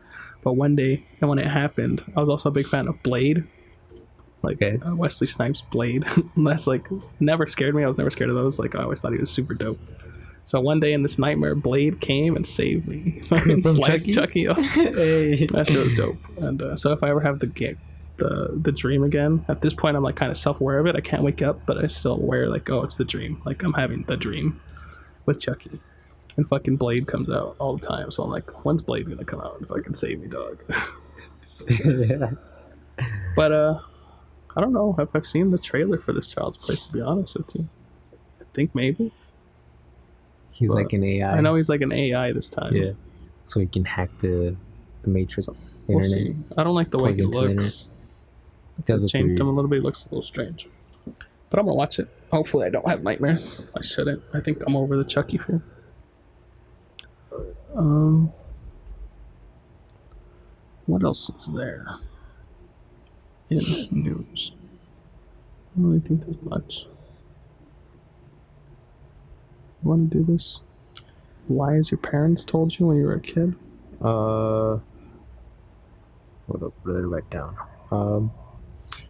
But one day, and when it happened, I was also a big fan of Blade. Like, Wesley Snipes' Blade. That's, like, never scared me. I was never scared of those. Like, I always thought he was super dope. So one day in this nightmare, Blade came and saved me. Fucking sliced Chucky up. Hey. That shit was dope. And so if I ever have the dream again, at this point I'm like kind of self-aware of it. I can't wake up, but I'm still aware, like, oh, it's the dream. Like, I'm having the dream with Chucky. And fucking Blade comes out all the time. So I'm like, when's Blade gonna come out and fucking save me, dog? But I don't know if I've seen the trailer for this Child's Play, to be honest with you. I think maybe. He's like an AI. I know he's like an AI this time. Yeah. So he can hack the Matrix We'll internet. see. I don't like the way he looks. It does look Changed weird. him a little bit. He looks a little strange. But I'm gonna watch it. Hopefully I don't have nightmares. I shouldn't. I think I'm over the Chucky fear. What else is there in news? I don't really think there's much. You want to do this? Lies your parents told you when you were a kid? Hold up, what did I write down?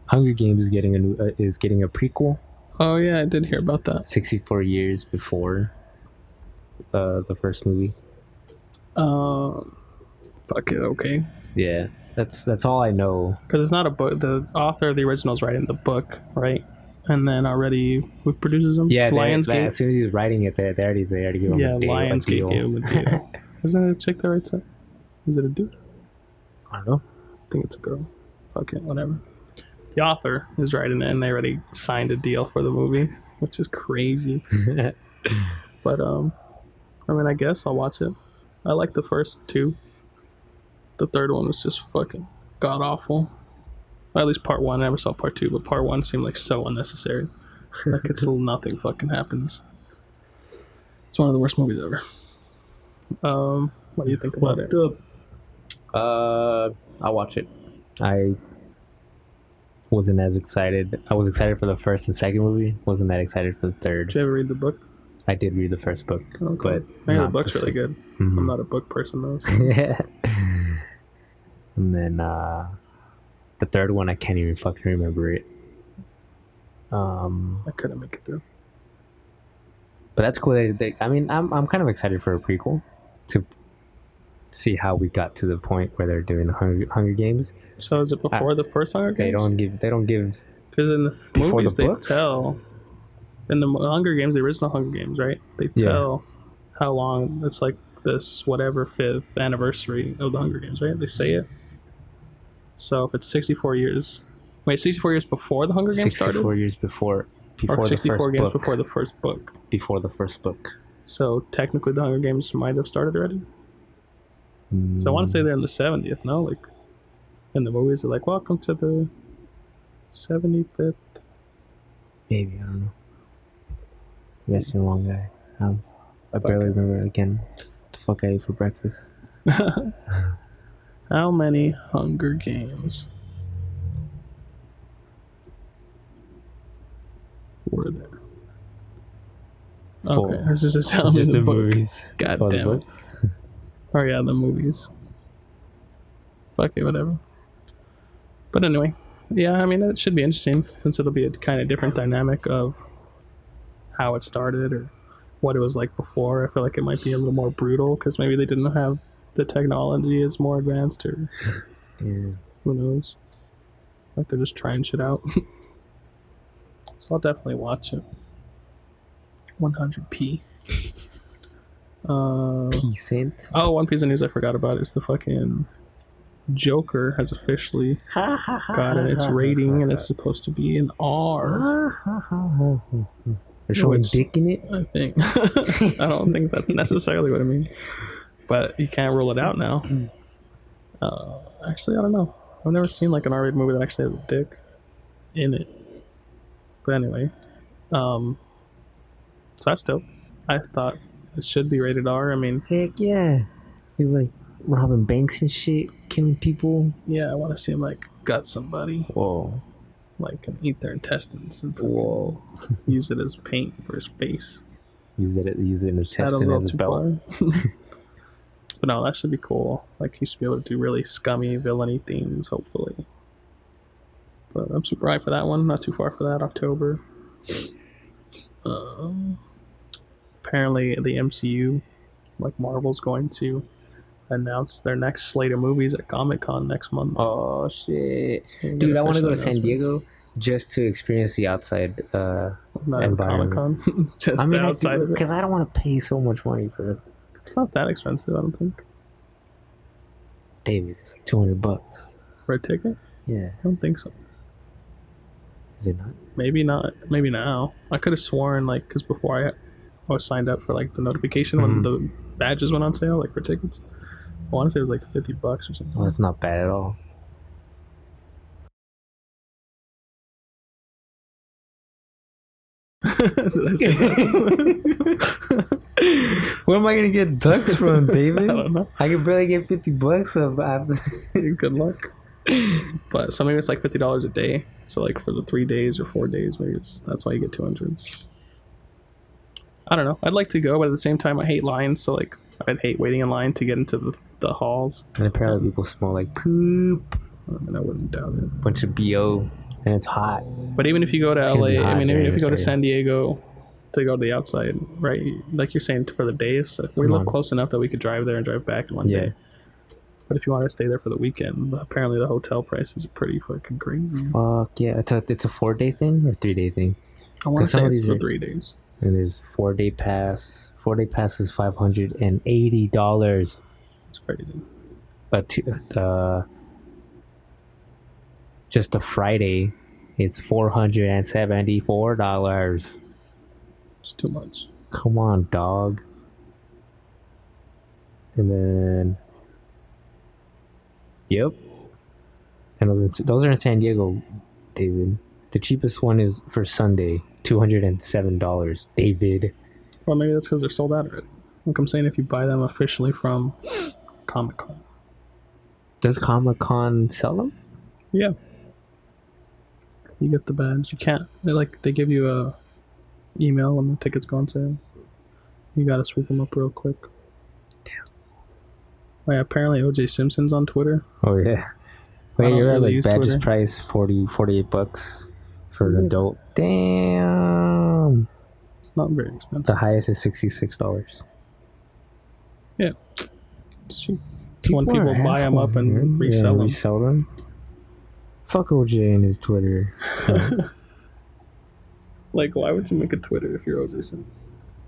Hunger Games is getting a prequel. Oh yeah, I did hear about that. 64 years before the first movie. Fuck it, okay. Yeah, that's all I know. Because it's not a book. The author of the original is writing the book, right? And then already, who produces them? Yeah, Lionsgate. as soon as he's writing it, they already give him Yeah, a deal. Lionsgate gave him a deal. Isn't it a chick that writes it? Is it a dude? I don't know. I think it's a girl. Fuck it, whatever. the author is writing it, and they already signed a deal for the movie, which is crazy. But I mean, I guess I'll watch it. I like the first two. The third one was just fucking god awful. Well, at least part one. I never saw part two, but part one seemed like so unnecessary. Like it's nothing fucking happens. It's one of the worst movies ever. What do you think about it? I'll watch it. I wasn't as excited. I was excited for the first and second movie. Wasn't that excited for the third. Did you ever read the book? I did read the first book, but I hear the book's really good. Mm-hmm. I'm not a book person though. So. Yeah. And then the third one, I can't even fucking remember it. I couldn't make it through. But that's cool. I mean, I'm kind of excited for a prequel to see how we got to the point where they're doing the Hunger Games. So is it before the first Hunger Games? They don't give because in the movies they tell in the Hunger Games, the original Hunger Games, right? They tell how long it's like this whatever 5th anniversary of the Hunger Games, right? They say it. So if it's 64 years, 64 years before the Hunger Games started. 64 years before or 64 the first games book. before the first book. Before the first book. So technically, the Hunger Games might have started already. So I want to say they're in the 70th, no? Like, in the movies, they're like, welcome to the 75th. Maybe, I don't know. You guys been a long guy. I barely remember again what the fuck I ate for breakfast. How many Hunger Games were there? Four. Okay, this is just how many the book. movies. God damn it. Oh yeah, the movies. Fuck it, whatever. But anyway, yeah, I mean, it should be interesting since it'll be a kind of different dynamic of how it started or what it was like before. I feel like it might be a little more brutal because maybe they didn't have the technology is more advanced or who knows. Like they're just trying shit out. So I'll definitely watch it. 100p. P-cent. Oh, one piece of news I forgot about is the fucking Joker has officially gotten its rating and it's supposed to be an R. They're showing dick in it? I think. I don't think that's necessarily what it means. But you can't rule it out now. Actually, I don't know. I've never seen like an R-rated movie that actually has a dick in it. But anyway. So that's dope. I thought it should be rated R. I mean, heck yeah. He's like robbing banks and shit, killing people. Yeah, I want to see him like gut somebody. Whoa. Like and eat their intestines and use it as paint for his face. Use it in his intestine as a belt. But no, that should be cool. Like he should be able to do really scummy villainy things, hopefully. But I'm super hyped for that one. Not too far for that. October. Apparently the MCU, like Marvel's going to announce their next slate of movies at Comic-Con next month. Oh shit. Dude, I want to go to San Diego just to experience the outside environment. Comic-Con. Just I mean, outside because I don't want to pay so much money for it. It's not that expensive, I don't think. David, it's like $200 for a ticket. Yeah, I don't think so. Is it not? Maybe not. Maybe now. I could have sworn like because before I was signed up for like the notification when the badges went on sale, like for tickets. I want to say it was like $50 or something. Well, that's not bad at all. Did I say that? Where am I gonna get ducks from, David? I don't know. I can barely get $50 of. Good luck. But so maybe it's like $50 a day. So like for the 3 days or 4 days, maybe that's why you get 200. I don't know. I'd like to go, but at the same time, I hate lines. So like I'd hate waiting in line to get into the halls. And apparently, people smell like poop. I mean, I wouldn't doubt it. Bunch of BO, and it's hot. But even if you go to LA, I mean, even if you go to San Diego to go to the outside, right? Like you're saying, for the days, we live close enough that we could drive there and drive back in one day. But if you want to stay there for the weekend, apparently the hotel prices are pretty fucking crazy. Fuck yeah! It's a 4-day thing or 3-day thing. I want to say it's for 3 days. And there's 4-day pass. 4-day pass is $580. It's crazy. But just a Friday It's $474. It's too much. Come on, dog. And then, yep. And those are in San Diego, David. The cheapest one is for Sunday, $207. David. Well, maybe that's because they're sold out already. Like I'm saying, if you buy them officially from Comic-Con. Does Comic-Con sell them? Yeah. You get the badge. You can't. They give you a email when the tickets go on sale. You gotta swoop them up real quick. Damn. Oh, yeah, apparently OJ Simpson's on Twitter. Oh yeah. Wait, you're really at like badges Twitter. price $48 for an adult. Damn. It's not very expensive. The highest is $66. Yeah. It's cheap. It's when people buy them up and resell them. Resell them. Fuck OJ and his Twitter. Like, why would you make a Twitter if you're OJ Simpson?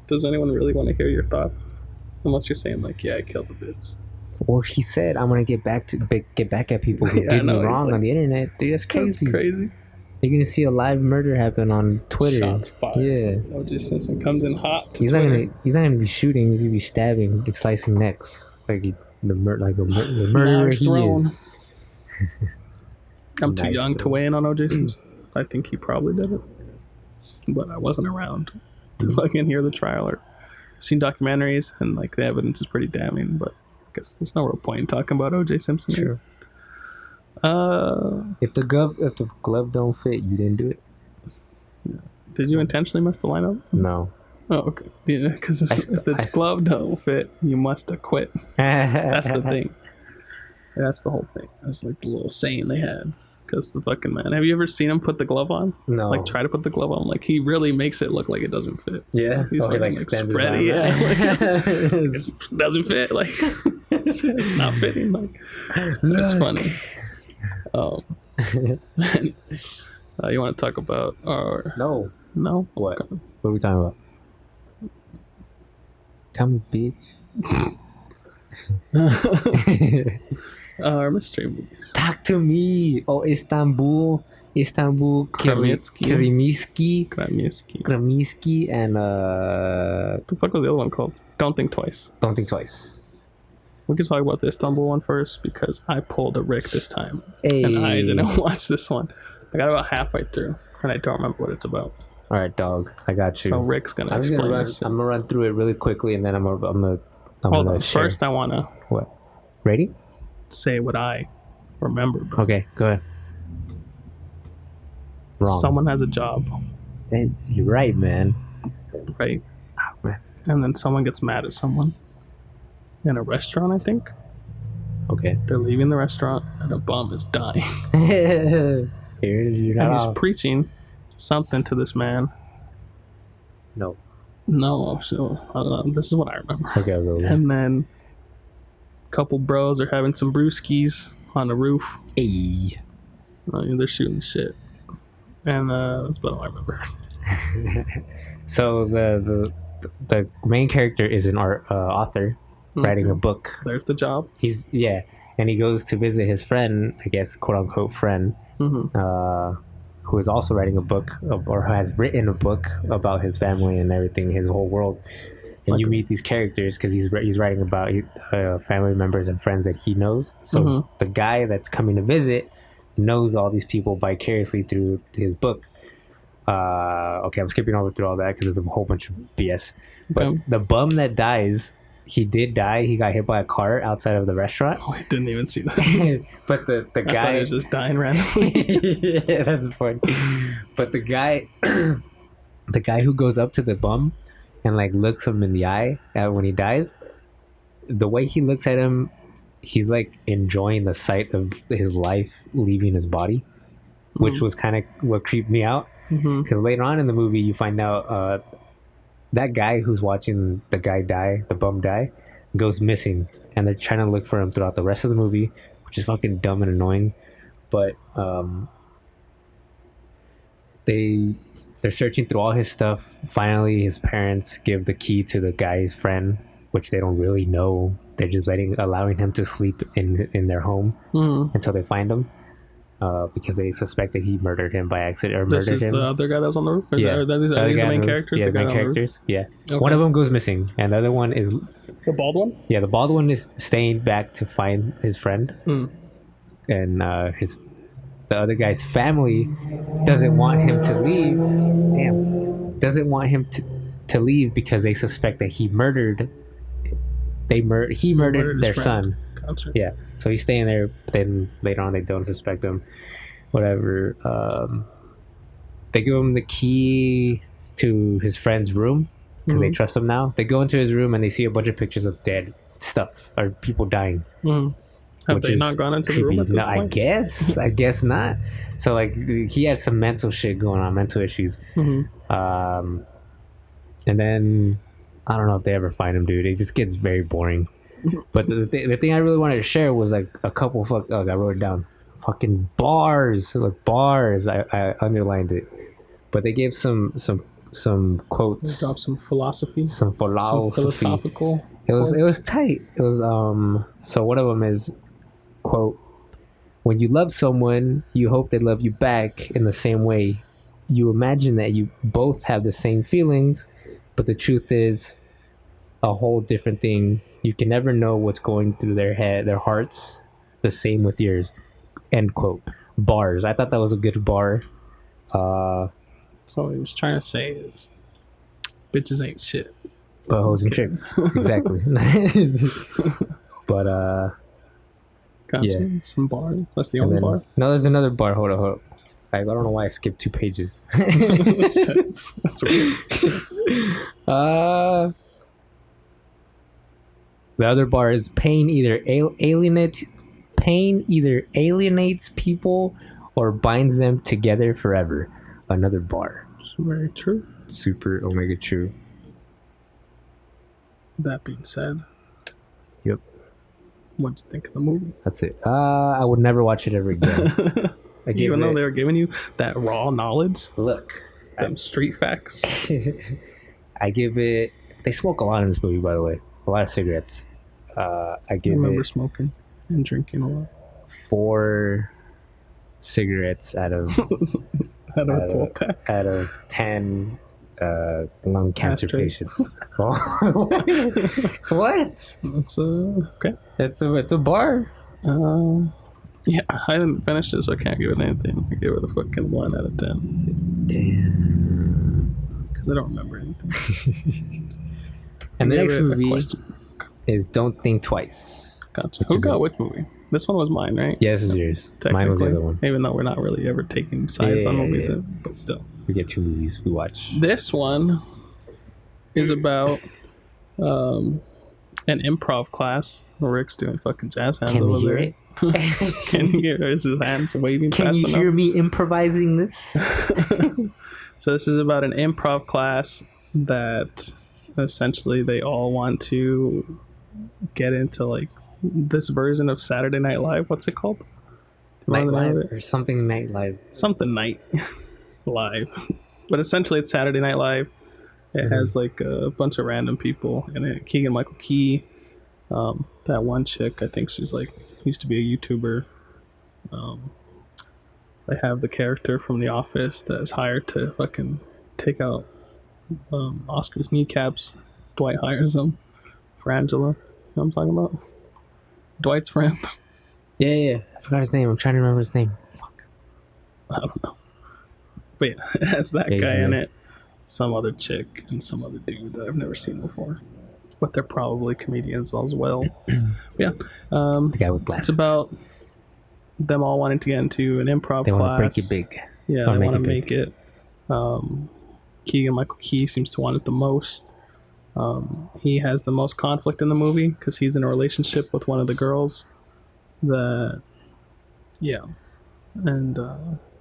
Does anyone really want to hear your thoughts? Unless you're saying like, yeah, I killed the bitch. Or he said, "I'm gonna get back at people who Yeah, did me no, he's wrong like- on the internet." Dude, that's crazy. That's crazy. You're gonna see a live murder happen on Twitter. Shots fired. Yeah. OJ Simpson comes in hot to He's Twitter. not gonna be shooting. He's gonna be stabbing and slicing necks the murderer Knives he thrown. is. I'm too Knives young to thrown. weigh in on OJ Simpson. I think he probably did it, but I wasn't around to fucking hear the trial or seen documentaries, and like the evidence is pretty damning. But I guess there's no real point in talking about OJ Simpson. Sure. Here. If the glove don't fit, you didn't do it. Did you intentionally mess the lineup? No. Oh, okay. Yeah, because if the I- glove don't fit, you must acquit. That's the thing. That's the whole thing. That's like the little saying they had. Because the fucking man. Have you ever seen him put the glove on? No. Like try to put the glove on. Like he really makes it look like it doesn't fit. Yeah. He's Oh, he fucking, like stands his spread arm. it, yeah. It's- It doesn't fit. Like it's not fitting. Like it's funny. You want to talk about our No. no? What? Okay. What are we talking about? Tell me, bitch. Our mystery movies. Talk to me. Oh, Istanbul, Kremiski. Kremiski, and What the fuck was the other one called? Don't Think Twice. Don't Think Twice. We can talk about the Istanbul one first because I pulled a Rick this time. Hey. And I didn't watch this one. I got about halfway through and I don't remember what it's about. All right, dog. I got you. So Rick's gonna I'm explain gonna this. run through it really quickly, and then I'm Hold gonna on. share. First, I want to What? Ready? say what I remember. About. Okay, go ahead. Wrong. Someone has a job, You're right, man. right? Oh, man. And then someone gets mad at someone in a restaurant, I think. Okay. They're leaving the restaurant and a bum is dying. Here, you're And not he's off. preaching something to this man. No. No, so this is what I remember. Okay, I'll go. And then a couple bros are having some brewskis on the roof. Hey. They're shooting shit. And that's about all I remember. So the main character is an author writing a book. There's the job. And he goes to visit his friend, I guess, quote unquote friend, who is also writing a book or has written a book about his family and everything, his whole world. And you meet these characters because he's writing about family members and friends that he knows. So the guy that's coming to visit knows all these people vicariously through his book. Okay, I'm skipping over through all that because there's a whole bunch of BS. But the bum that dies, he did die. He got hit by a car outside of the restaurant. Oh, I didn't even see that. But the I thought guy he was just dying randomly. yeah, that's funny. But the guy who goes up to the bum and like looks him in the eye when he dies, the way he looks at him, he's like enjoying the sight of his life leaving his body, which was kind of what creeped me out. Because later on in the movie, you find out that guy who's watching the bum die, goes missing, and they're trying to look for him throughout the rest of the movie, which is fucking dumb and annoying. But they're searching through all his stuff. Finally, his parents give the key to the guy's friend, which they don't really know. They're just allowing him to sleep in their home until they find him. because they suspect that he murdered him by accident or This murdered is him. the other guy that was on the roof? Or Yeah, are these the main characters? Yeah, The the guy main on the roof? characters. Yeah, Okay. one of them goes missing, and the other one is The bald one? yeah. The bald one is staying back to find his friend, Mm. and the other guy's family doesn't want him to leave. Damn, doesn't want him to leave because they suspect that he murdered. He murdered their son. Gotcha. Yeah, so he's staying there. But then later on, they don't suspect him. Whatever. They give him the key to his friend's room because they trust him now. They go into his room and they see a bunch of pictures of dead stuff or people dying. Have they not gone into the room at this No, point? I guess not. So like he had some mental shit going on, mental issues. And then I don't know if they ever find him, dude. It just gets very boring. But the thing I really wanted to share was like a couple I wrote it down. Fucking bars, like bars. I underlined it. But they gave some quotes. They dropped some philosophy. Some philosophical. It was tight. It was so one of them is quote, when you love someone, you hope they love you back in the same way. You imagine that you both have the same feelings, but the truth is a whole different thing. You can never know what's going through their hearts. The same with yours. End quote. Bars. I thought that was a good bar. So what he was trying to say is bitches ain't shit. But hoes and chicks. Exactly. But Gotcha. yeah. Some bars. That's the only bar. No, there's another bar. Hold on. I don't know why I skipped 2 pages. That's weird. The other bar is pain either alienates people or binds them together forever. Another bar. It's very true. Super omega true. That being said, Yep. what'd you think of the movie? That's it. I would never watch it ever again. Even though they were giving you that raw knowledge, look, them street facts. I give it. They smoke a lot in this movie, by the way. A lot of cigarettes. I give remember it smoking and drinking a lot. 4 cigarettes out of Out of a 12 pack. out of 10 lung cancer Ashtrays. patients. What? That's okay. It's a bar. Yeah, I didn't finish it, so I can't give it anything. I gave it a fucking 1 out of 10 Damn. because I don't remember anything. And the I gave next it a movie question. is Don't Think Twice. Gotcha. Who is got it? which movie? This one was mine, right? Yeah, this is yours. Mine was the other one. Even though we're not really ever taking sides on movies, Yeah. but still. We get 2 movies we watch. This one is about an improv class. Rick's doing fucking jazz hands Can over we hear there. it? Can you hear his hands waving Can fast you enough? hear me improvising this? So this is about an improv class that essentially they all want to get into like this version of Saturday Night Live. What's it called? Night Remember the name of Live it? or something Night Live. Something Night Live. But essentially it's Saturday Night Live. It has like a bunch of random people in it. Keegan Michael Key. That one chick, I think she's like used to be a YouTuber. They have the character from The Office that is hired to fucking take out Oscar's kneecaps. Dwight hires him for Angela. You know what I'm talking about? Dwight's friend. Yeah. I forgot his name. I'm trying to remember his name. Fuck. I don't know. But yeah, it has that Yeah, he's guy in in it. it, some other chick, and some other dude that I've never seen before. But they're probably comedians as well. Yeah. The guy with glasses. It's about them all wanting to get into an improv They class. want to break it big. Yeah, Or they make want to it make it. Keegan Michael Key seems to want it the most. He has the most conflict in the movie because he's in a relationship with one of the girls. And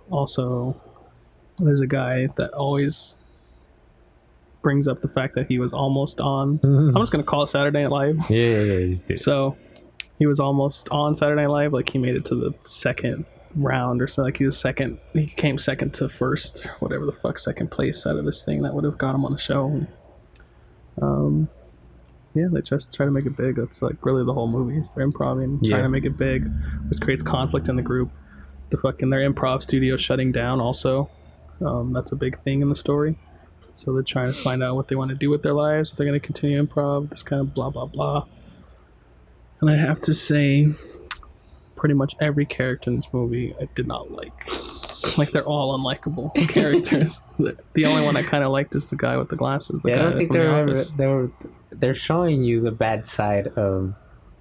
also there's a guy that always brings up the fact that he was almost on. I'm just gonna call it Saturday Night Live. Yeah. Just do it. So he was almost on Saturday Night Live, like he made it to the second round or so. Like he came second to first, whatever the fuck, second place out of this thing that would have got him on the show. Yeah, they just try to make it big. That's like really the whole movie. They're improvising, trying to make it big, which creates conflict in the group. their improv studio shutting down also. That's a big thing in the story. So they're trying to find out what they want to do with their lives. If they're going to continue improv, this kind of blah blah blah. And I have to say, pretty much every character in this movie I did not like. Like, they're all unlikable characters. The only one I kind of liked is the guy with the glasses. The guy I don't think from they're showing you the bad side of,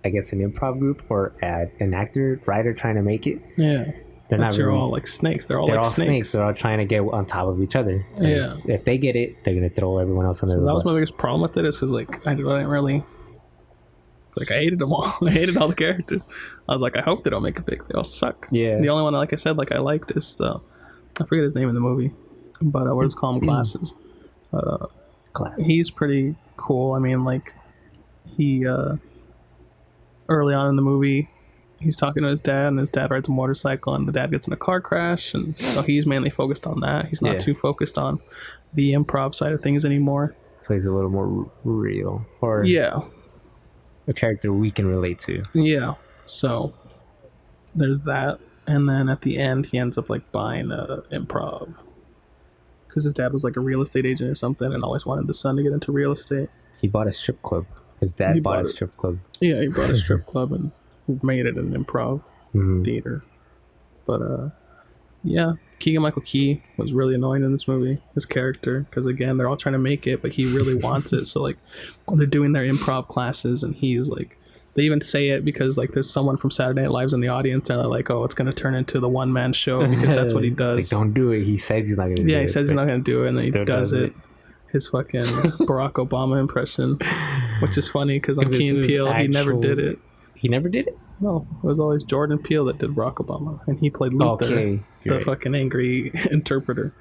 I guess, an improv group or an actor writer trying to make it. Yeah. They're not They're really, all like snakes. They're all snakes. They're all trying to get on top of each other. So yeah. If they get it, they're gonna throw everyone else under the bus. That was my biggest problem with it, is because like I didn't really. Like, I hated them all. I hated all the characters. I was like, I hope they don't make it big. They all suck. Yeah. The only one, like I said, like I liked is I forget his name in the movie, but we'll just call him Glasses. He's pretty cool. I mean, like, he early on in the movie, he's talking to his dad, and his dad rides a motorcycle, and the dad gets in a car crash, and so he's mainly focused on that. He's not too focused on the improv side of things anymore. So he's a little more real, or a character we can relate to. Yeah. So there's that, and then at the end, he ends up like buying improv because his dad was like a real estate agent or something, and always wanted the son to get into real estate. He bought a strip club. His dad bought a strip club. Yeah, he bought a strip club and made it an improv theater. But yeah, Keegan-Michael Key was really annoying in this movie, his character, because again, they're all trying to make it, but he really wants it. So like, they're doing their improv classes, and he's like, they even say it because like there's someone from Saturday Night Live's in the audience, and they're like, oh, it's gonna turn into the one-man show because that's what he does. Like, don't do it. He says he's not gonna do it. Yeah, he says he's not gonna do it, and then he does it. His fucking Barack Obama impression, which is funny because on Key and Peele, he never did it. He never did it? No, it was always Jordan Peele that did Barack Obama, and he played Luther, the fucking angry interpreter.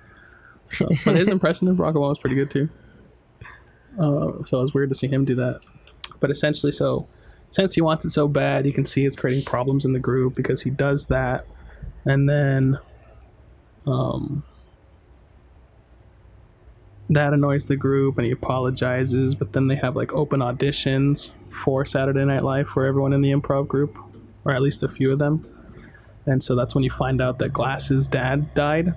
So, but his impression of Barack Obama was pretty good too. So it was weird to see him do that. But essentially, so since he wants it so bad, you can see it's creating problems in the group because he does that, and then that annoys the group, and he apologizes. But then they have like open auditions for Saturday Night Live for everyone in the improv group, or at least a few of them. And so that's when you find out that Glass's dad died,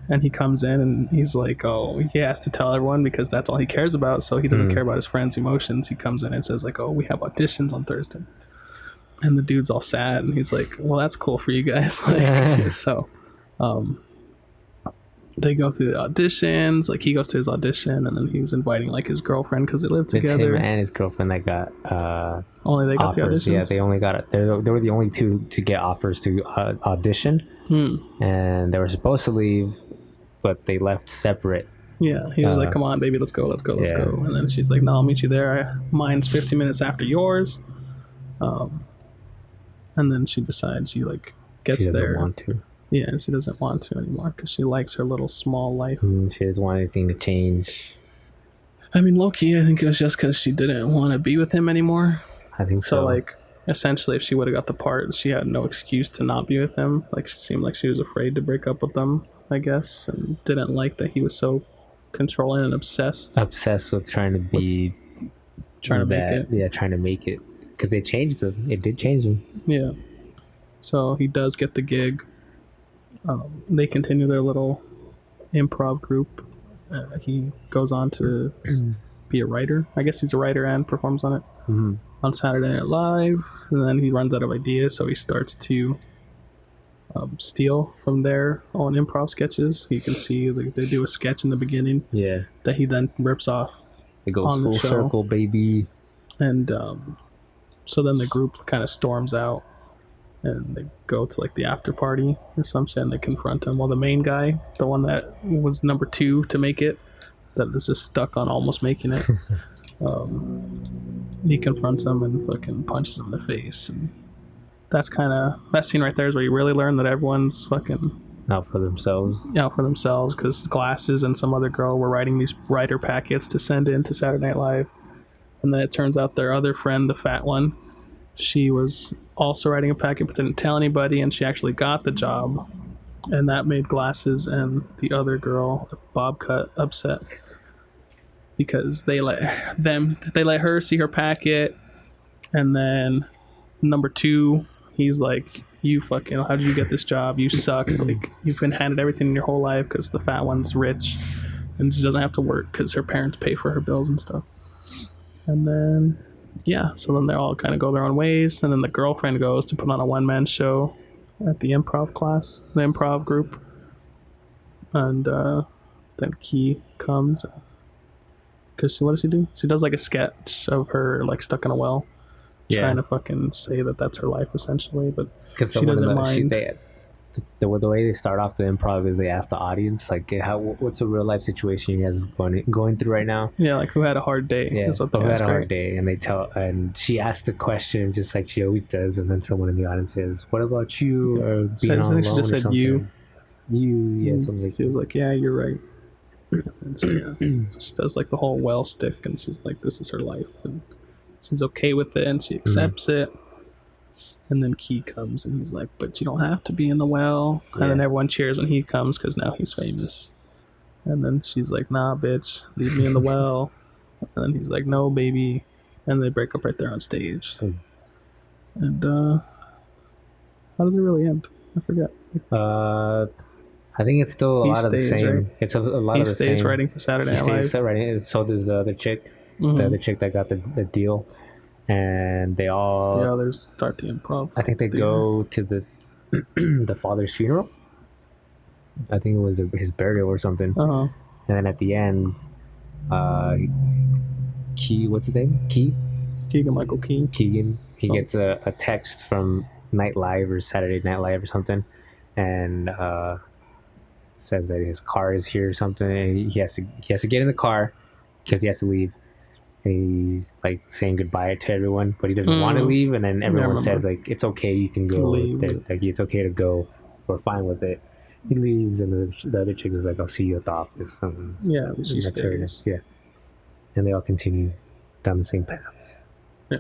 and he comes in and he's like, oh, he has to tell everyone because that's all he cares about, so he doesn't care about his friends' emotions. He comes in and says like, oh, we have auditions on Thursday, and the dude's all sad, and he's like, well, that's cool for you guys. Like, so they go through the auditions. Like, he goes to his audition, and then he's inviting like his girlfriend because they live together. It's him and his girlfriend that got only they got offers. the auditions. Yeah, they only got it. They were the only two to get offers to audition, and they were supposed to leave, but they left separate. Yeah, he was like, "Come on, baby, let's go." And then she's like, "No, I'll meet you there. Mine's 15 minutes after yours." And then she decides she like gets she doesn't there. Want to. Yeah, and she doesn't want to anymore because she likes her little small life. She doesn't want anything to change. I mean, low-key, I think it was just because she didn't want to be with him anymore. I think so. So, like, essentially, if she would have got the part, she had no excuse to not be with him. Like, she seemed like she was afraid to break up with them, I guess, and didn't like that he was so controlling and obsessed. Obsessed with trying to be... Trying to make it. Yeah, trying to make it. Because they changed him. It did change him. Yeah. So, he does get the gig. They continue their little improv group. He goes on to be a writer. I guess he's a writer and performs on it on Saturday Night Live. And then he runs out of ideas, so he starts to steal from their own improv sketches. You can see they do a sketch in the beginning that he then rips off. It goes full circle, baby. And so then the group kind of storms out, and they go to like the after party or some shit, and they confront him. Well, the main guy, the one that was number 2 to make it, that is just stuck on almost making it, he confronts him and fucking punches him in the face. And that's kind of, that scene right there is where you really learn that everyone's fucking out for themselves. Out for themselves, because Glasses and some other girl were writing these writer packets to send in to Saturday Night Live. And then it turns out their other friend, the fat one, she was also writing a packet but didn't tell anybody, and she actually got the job. And that made Glasses and the other girl, Bob Cut, upset. Because they let her see her packet, and then number 2, he's like, you fucking, how did you get this job? You suck. Like, you've been handed everything in your whole life because the fat one's rich and she doesn't have to work because her parents pay for her bills and stuff. And then, yeah, so then they all kind of go their own ways. And then the girlfriend goes to put on a one-man show at the improv class, the improv group. And then Key comes. Because what does she do? She does like a sketch of her like stuck in a well. Trying to fucking say that that's her life essentially, but she doesn't mind. The way they start off the improv is they ask the audience like, what's a real life situation you guys are going through right now? Yeah, like who had a hard day? Yeah, who had a hard day, and she asked the question just like she always does, and then someone in the audience says, "What about you?" Or being all alone she just or said something. Yeah. Something She was like, "Yeah, you're right." And so she does like the whole well stick, and she's like, "This is her life," and she's okay with it, and she accepts it. And then Key comes, and he's like, "But you don't have to be in the well." And then everyone cheers when he comes because now he's famous. And then she's like, "Nah, bitch, leave me in the well." And then he's like, "No, baby." And they break up right there on stage. And how does it really end? I forget. I think it's still a lot of the same. Right? It's a lot of the same. He stays writing for Saturday Night Live. He stays writing. So does the other chick. The other chick that got the deal. And the others start the improv. I think they go to the the father's funeral. I think it was his burial or something. And then at the end, what's his name? Keegan-Michael Key. Keegan. He gets a text from Night Live or Saturday Night Live or something, and says that his car is here or something. And he has to get in the car because he has to leave. And he's like saying goodbye to everyone, but he doesn't want to leave. And then everyone says like, "It's okay, you can go." Like, it's okay to go. We're fine with it. He leaves, and the other chick is like, "I'll see you at the office." She stays. Yeah, and they all continue down the same paths. Yeah,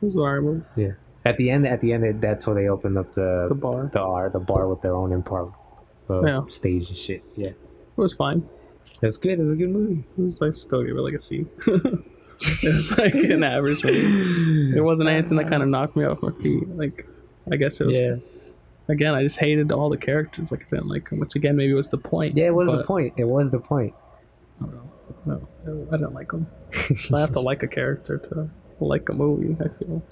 it was horrible. Yeah, at the end, that's where they opened up the bar, the bar with their own improv stage and shit. Yeah, it was fine. It's good. It's a good movie. It was like still give it like a C. It was like an average movie. It wasn't anything that kind of knocked me off my feet. Like, I guess it was. Yeah. Again, I just hated all the characters. Like, I didn't like them. Which again, maybe was the point. Yeah, it was the point. It was the point. No, I didn't like them. I have to like a character to like a movie, I feel.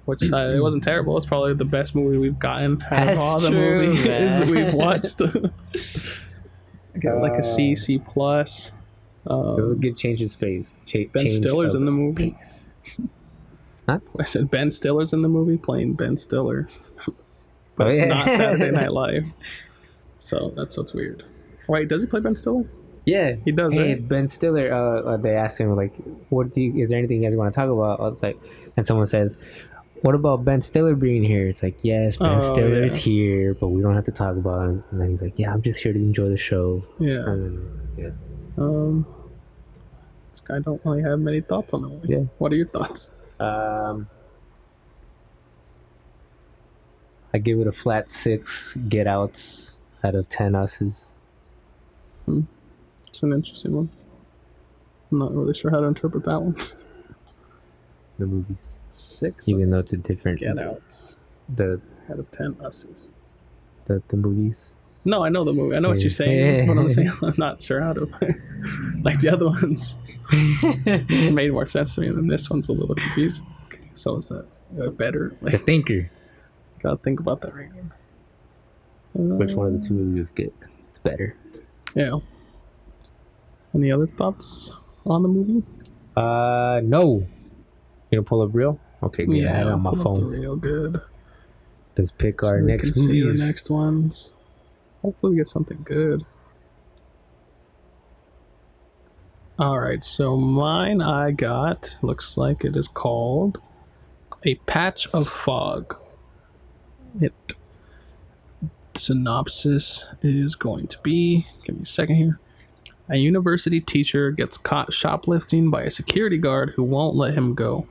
Which it wasn't terrible. It's probably the best movie we've gotten out of all the movies we've watched. I got like a C plus. It was a good change of space. Ben Stiller's in the movie. Huh? I said Ben Stiller's in the movie playing Ben Stiller. But it's not Saturday Night Live. So that's what's weird. Wait, does he play Ben Stiller? Yeah, he does. Hey, right? It's Ben Stiller. They asked him like, is there anything you guys want to talk about? I was like, and someone says, "What about Ben Stiller being here?" It's like, yes, Ben Stiller's here, but we don't have to talk about it. And then he's like, "Yeah, I'm just here to enjoy the show." Yeah. And I don't really have many thoughts on the movie. Yeah. What are your thoughts? I give it a flat 6 get outs out of 10 us's. It's an interesting one. I'm not really sure how to interpret that one. The movies. 6. Even though it's a different get outs. Out of 10 us's. The movies. No, I know the movie. I know what you're saying. What I'm saying, I'm not sure how to. Like the other ones made more sense to me, than this one's a little confusing. So is that better? It's a thinker. Gotta think about that right now. Which one of the two movies is good? It's better. Yeah. Any other thoughts on the movie? No. You gonna pull up real? Okay, good. I had it on my phone. Real good. Let's pick our next movies. The next ones. Hopefully we get something good. Alright, so mine I got, looks like it is called A Patch of Fog. Synopsis is going to be, give me a second here. A university teacher gets caught shoplifting by a security guard who won't let him go.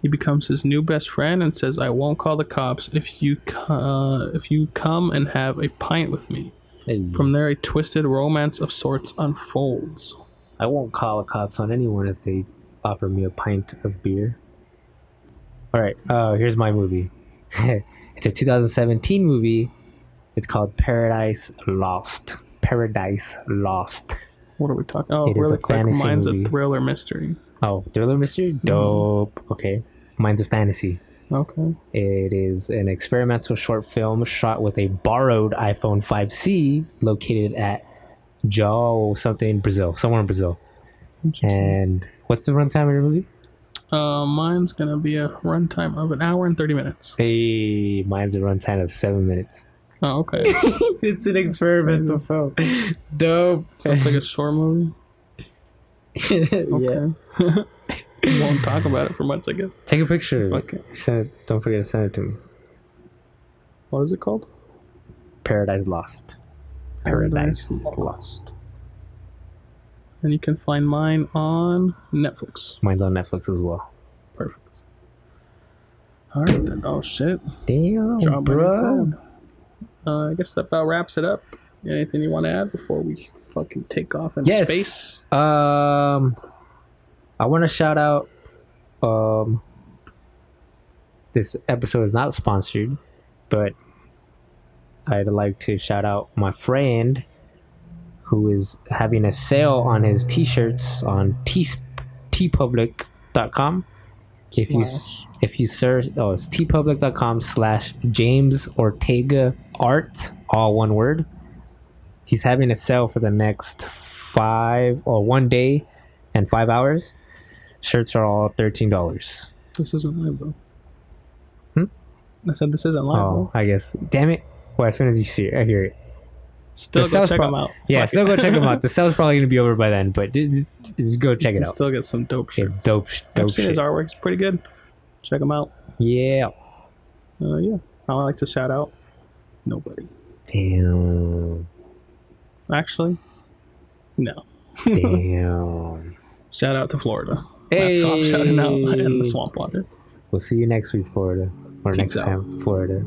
He becomes his new best friend and says, "I won't call the cops if you come and have a pint with me." Hey. From there, a twisted romance of sorts unfolds. I won't call the cops on anyone if they offer me a pint of beer. All right, here's my movie. It's It's a 2017 movie. It's called Paradise Lost. Paradise Lost. What are we talking? Oh, It is really a quick. fantasy Mine's movie. a thriller mystery. Oh, thriller mystery? Dope. Okay. Mine's a fantasy. Okay. It is an experimental short film shot with a borrowed iPhone 5C located at somewhere in Brazil. Interesting. And what's the runtime of your movie? Mine's gonna be a runtime of 1 hour and 30 minutes. Hey, mine's a runtime of 7 minutes. Oh, okay. It's an experimental film. Dope. Sounds like a short movie. Okay. Won't talk about it for much, I guess. Take a picture. Fuck it. Send it. Don't forget to send it to me. What is it called? Paradise Lost. Paradise Lost. And you can find mine on Netflix. Mine's on Netflix as well. Perfect. All right then. Oh shit. Damn, Drop on your bro. phone. I guess that about wraps it up. Anything you want to add before we fucking take off into Yes. space? I want to shout out. This episode is not sponsored, but I'd like to shout out my friend who is having a sale on his t-shirts on tpublic.com. If you search, it's tpublic.com/James Ortega Art, all one word. He's having a sale for the next 1 day and 5 hours. Shirts are all $13. This isn't live though. Hmm? I said this isn't live Oh, though. I guess. Damn it. Well, as soon as you see it, I hear it. Still The go sale's check them out. Yeah, Fuck still it. go check them out. The sale's probably going to be over by then, but just go check You it can out. still get some dope shit. It's dope I've seen shit. his artwork. It's pretty good. Check him out. Yeah. Yeah. I would like to shout out nobody. Damn. Actually, no. Damn. Shout out to Florida. That's how I'm shouting out in the Hey. swamp water. We'll see you next week, Florida. Or Peace next out. time, Florida.